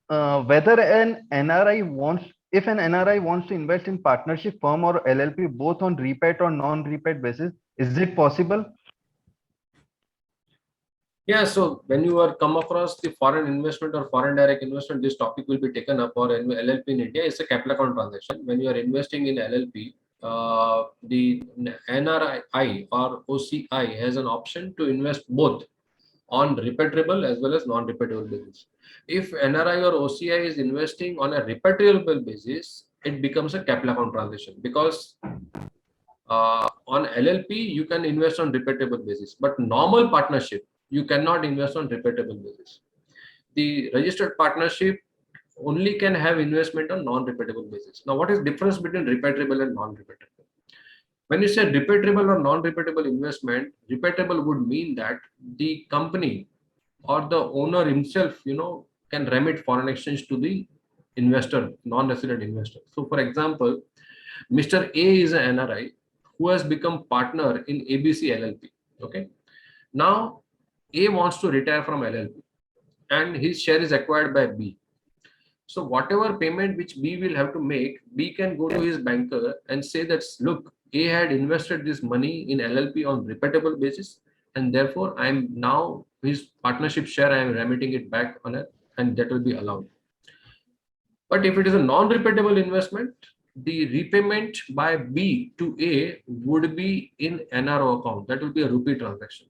Whether an NRI wants, if an NRI wants to invest in partnership firm or LLP both on repeat or non-repeat basis, is it possible?
Yeah, so when you are come across the foreign investment or foreign direct investment, this topic will be taken up, or LLP in India is a capital account transaction. When you are investing in LLP, the NRI or OCI has an option to invest both on repatriable as well as non-repatriable basis. If NRI or OCI is investing on a repatriable basis, it becomes a capital account transaction, because on LLP you can invest on repatriable basis, but normal partnership you cannot invest on repatriable basis. The registered partnership only can have investment on non-repatriable basis. Now, what is difference between repatriable and non-repatriable? When you say repatriable or non-repatriable investment, repatriable would mean that the company or the owner himself, can remit foreign exchange to the investor, non-resident investor. So, for example, Mr. A is an NRI who has become partner in ABC LLP. Okay. Now, A wants to retire from LLP and his share is acquired by B. So whatever payment which B will have to make, B can go to his banker and say that, look, A had invested this money in LLP on repeatable basis, and therefore I am now his partnership share, I am remitting it back on it, and that will be allowed. But if it is a non-repeatable investment, the repayment by B to A would be in NRO account. That will be a rupee transaction.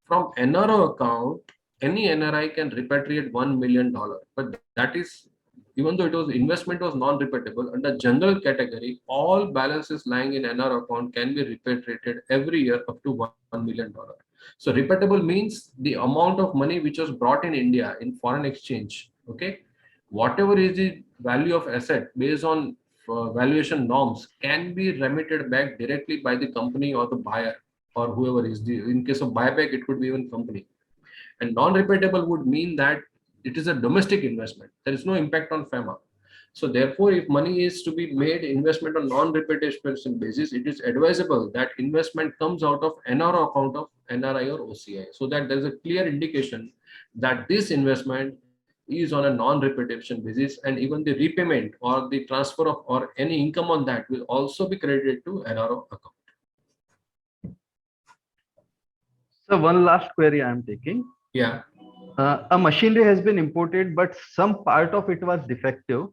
From NRO account, any NRI can repatriate $1 million, but that is, even though it was investment was non-repeatable, under general category, all balances lying in NRO account can be repatriated every year up to $1 million. So repeatable means the amount of money which was brought in India in foreign exchange. Okay, whatever is the value of asset based on valuation norms can be remitted back directly by the company or the buyer or whoever is the. In case of buyback, it could be even company. And non-repeatable would mean that it is a domestic investment. There is no impact on Fema. So therefore, if money is to be made investment on non-repatriation basis, it is advisable that investment comes out of NRO account of NRI or OCI, so that there is a clear indication that this investment is on a non-repatriation basis, and even the repayment or the transfer of or any income on that will also be credited to NRO account.
So one last query I am taking.
Yeah.
A machinery has been imported, but some part of it was defective.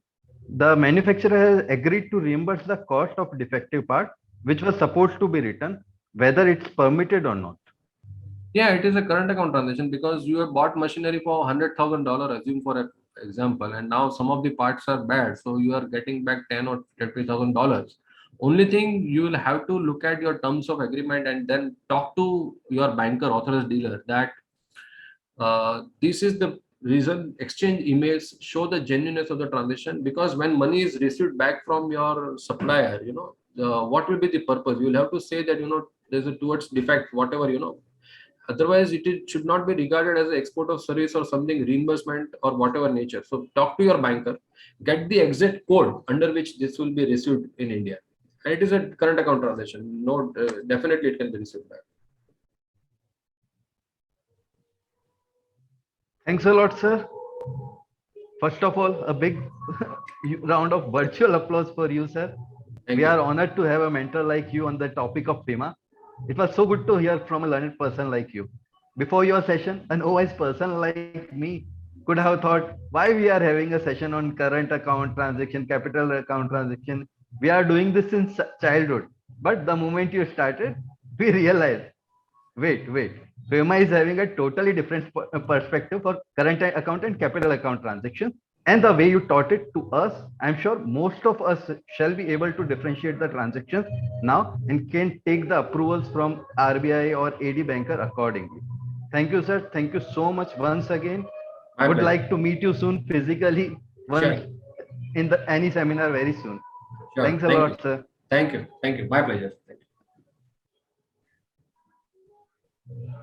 The manufacturer has agreed to reimburse the cost of defective part, which was supposed to be returned, whether it's permitted or not.
Yeah, it is a current account transaction because you have bought machinery for $100,000, assume for example, and now some of the parts are bad, so you are getting back $10,000 or $20,000. Only thing, you will have to look at your terms of agreement and then talk to your banker, authorized dealer, that this is the reason. Exchange emails show the genuineness of the transaction, because when money is received back from your supplier, what will be the purpose? You will have to say that, there's a towards defect, whatever, otherwise it should not be regarded as an export of service or something, reimbursement or whatever nature. So talk to your banker, get the exact code under which this will be received in India, and it is a current account transaction. No, definitely it can be received back.
Thanks a lot, sir. First of all, a big round of virtual applause for you, sir. We are honored to have a mentor like you on the topic of Fema. It was so good to hear from a learned person like you. Before your session, an OIS person like me could have thought, why we are having a session on current account transaction, capital account transaction. We are doing this since childhood. But the moment you started, we realized, wait. Fema is having a totally different perspective for current account and capital account transactions. And the way you taught it to us, I'm sure most of us shall be able to differentiate the transactions now and can take the approvals from RBI or AD banker accordingly. Thank you, sir. Thank you so much once again. I would like to meet you soon physically once in any seminar very soon. Sure. Thanks a lot, sir.
Thank you. My pleasure. Thank you.